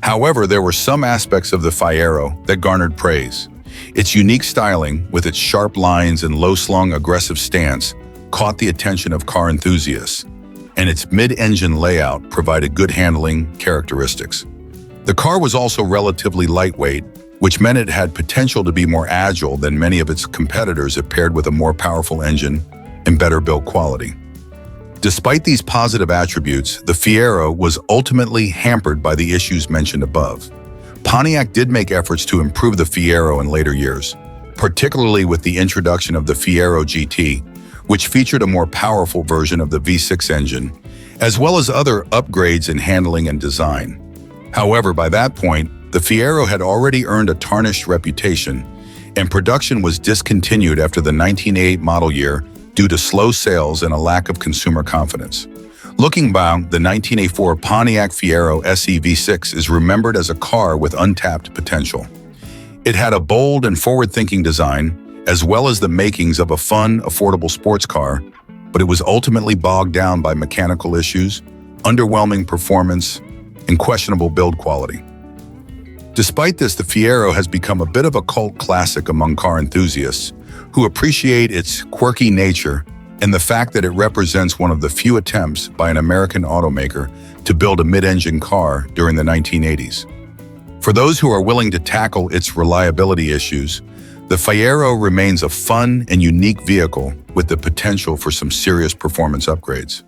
However, there were some aspects of the Fiero that garnered praise. Its unique styling, with its sharp lines and low-slung aggressive stance, caught the attention of car enthusiasts, and its mid-engine layout provided good handling characteristics. The car was also relatively lightweight, which meant it had potential to be more agile than many of its competitors if paired with a more powerful engine and better build quality. Despite these positive attributes, the Fiero was ultimately hampered by the issues mentioned above. Pontiac did make efforts to improve the Fiero in later years, particularly with the introduction of the Fiero GT, which featured a more powerful version of the V6 engine, as well as other upgrades in handling and design. However, by that point, the Fiero had already earned a tarnished reputation, and production was discontinued after the 1988 model year due to slow sales and a lack of consumer confidence. Looking back, the 1984 Pontiac Fiero SE V6 is remembered as a car with untapped potential. It had a bold and forward-thinking design, as well as the makings of a fun, affordable sports car, but it was ultimately bogged down by mechanical issues, underwhelming performance, and questionable build quality. Despite this, the Fiero has become a bit of a cult classic among car enthusiasts who appreciate its quirky nature and the fact that it represents one of the few attempts by an American automaker to build a mid-engine car during the 1980s. For those who are willing to tackle its reliability issues, the Fiero remains a fun and unique vehicle with the potential for some serious performance upgrades.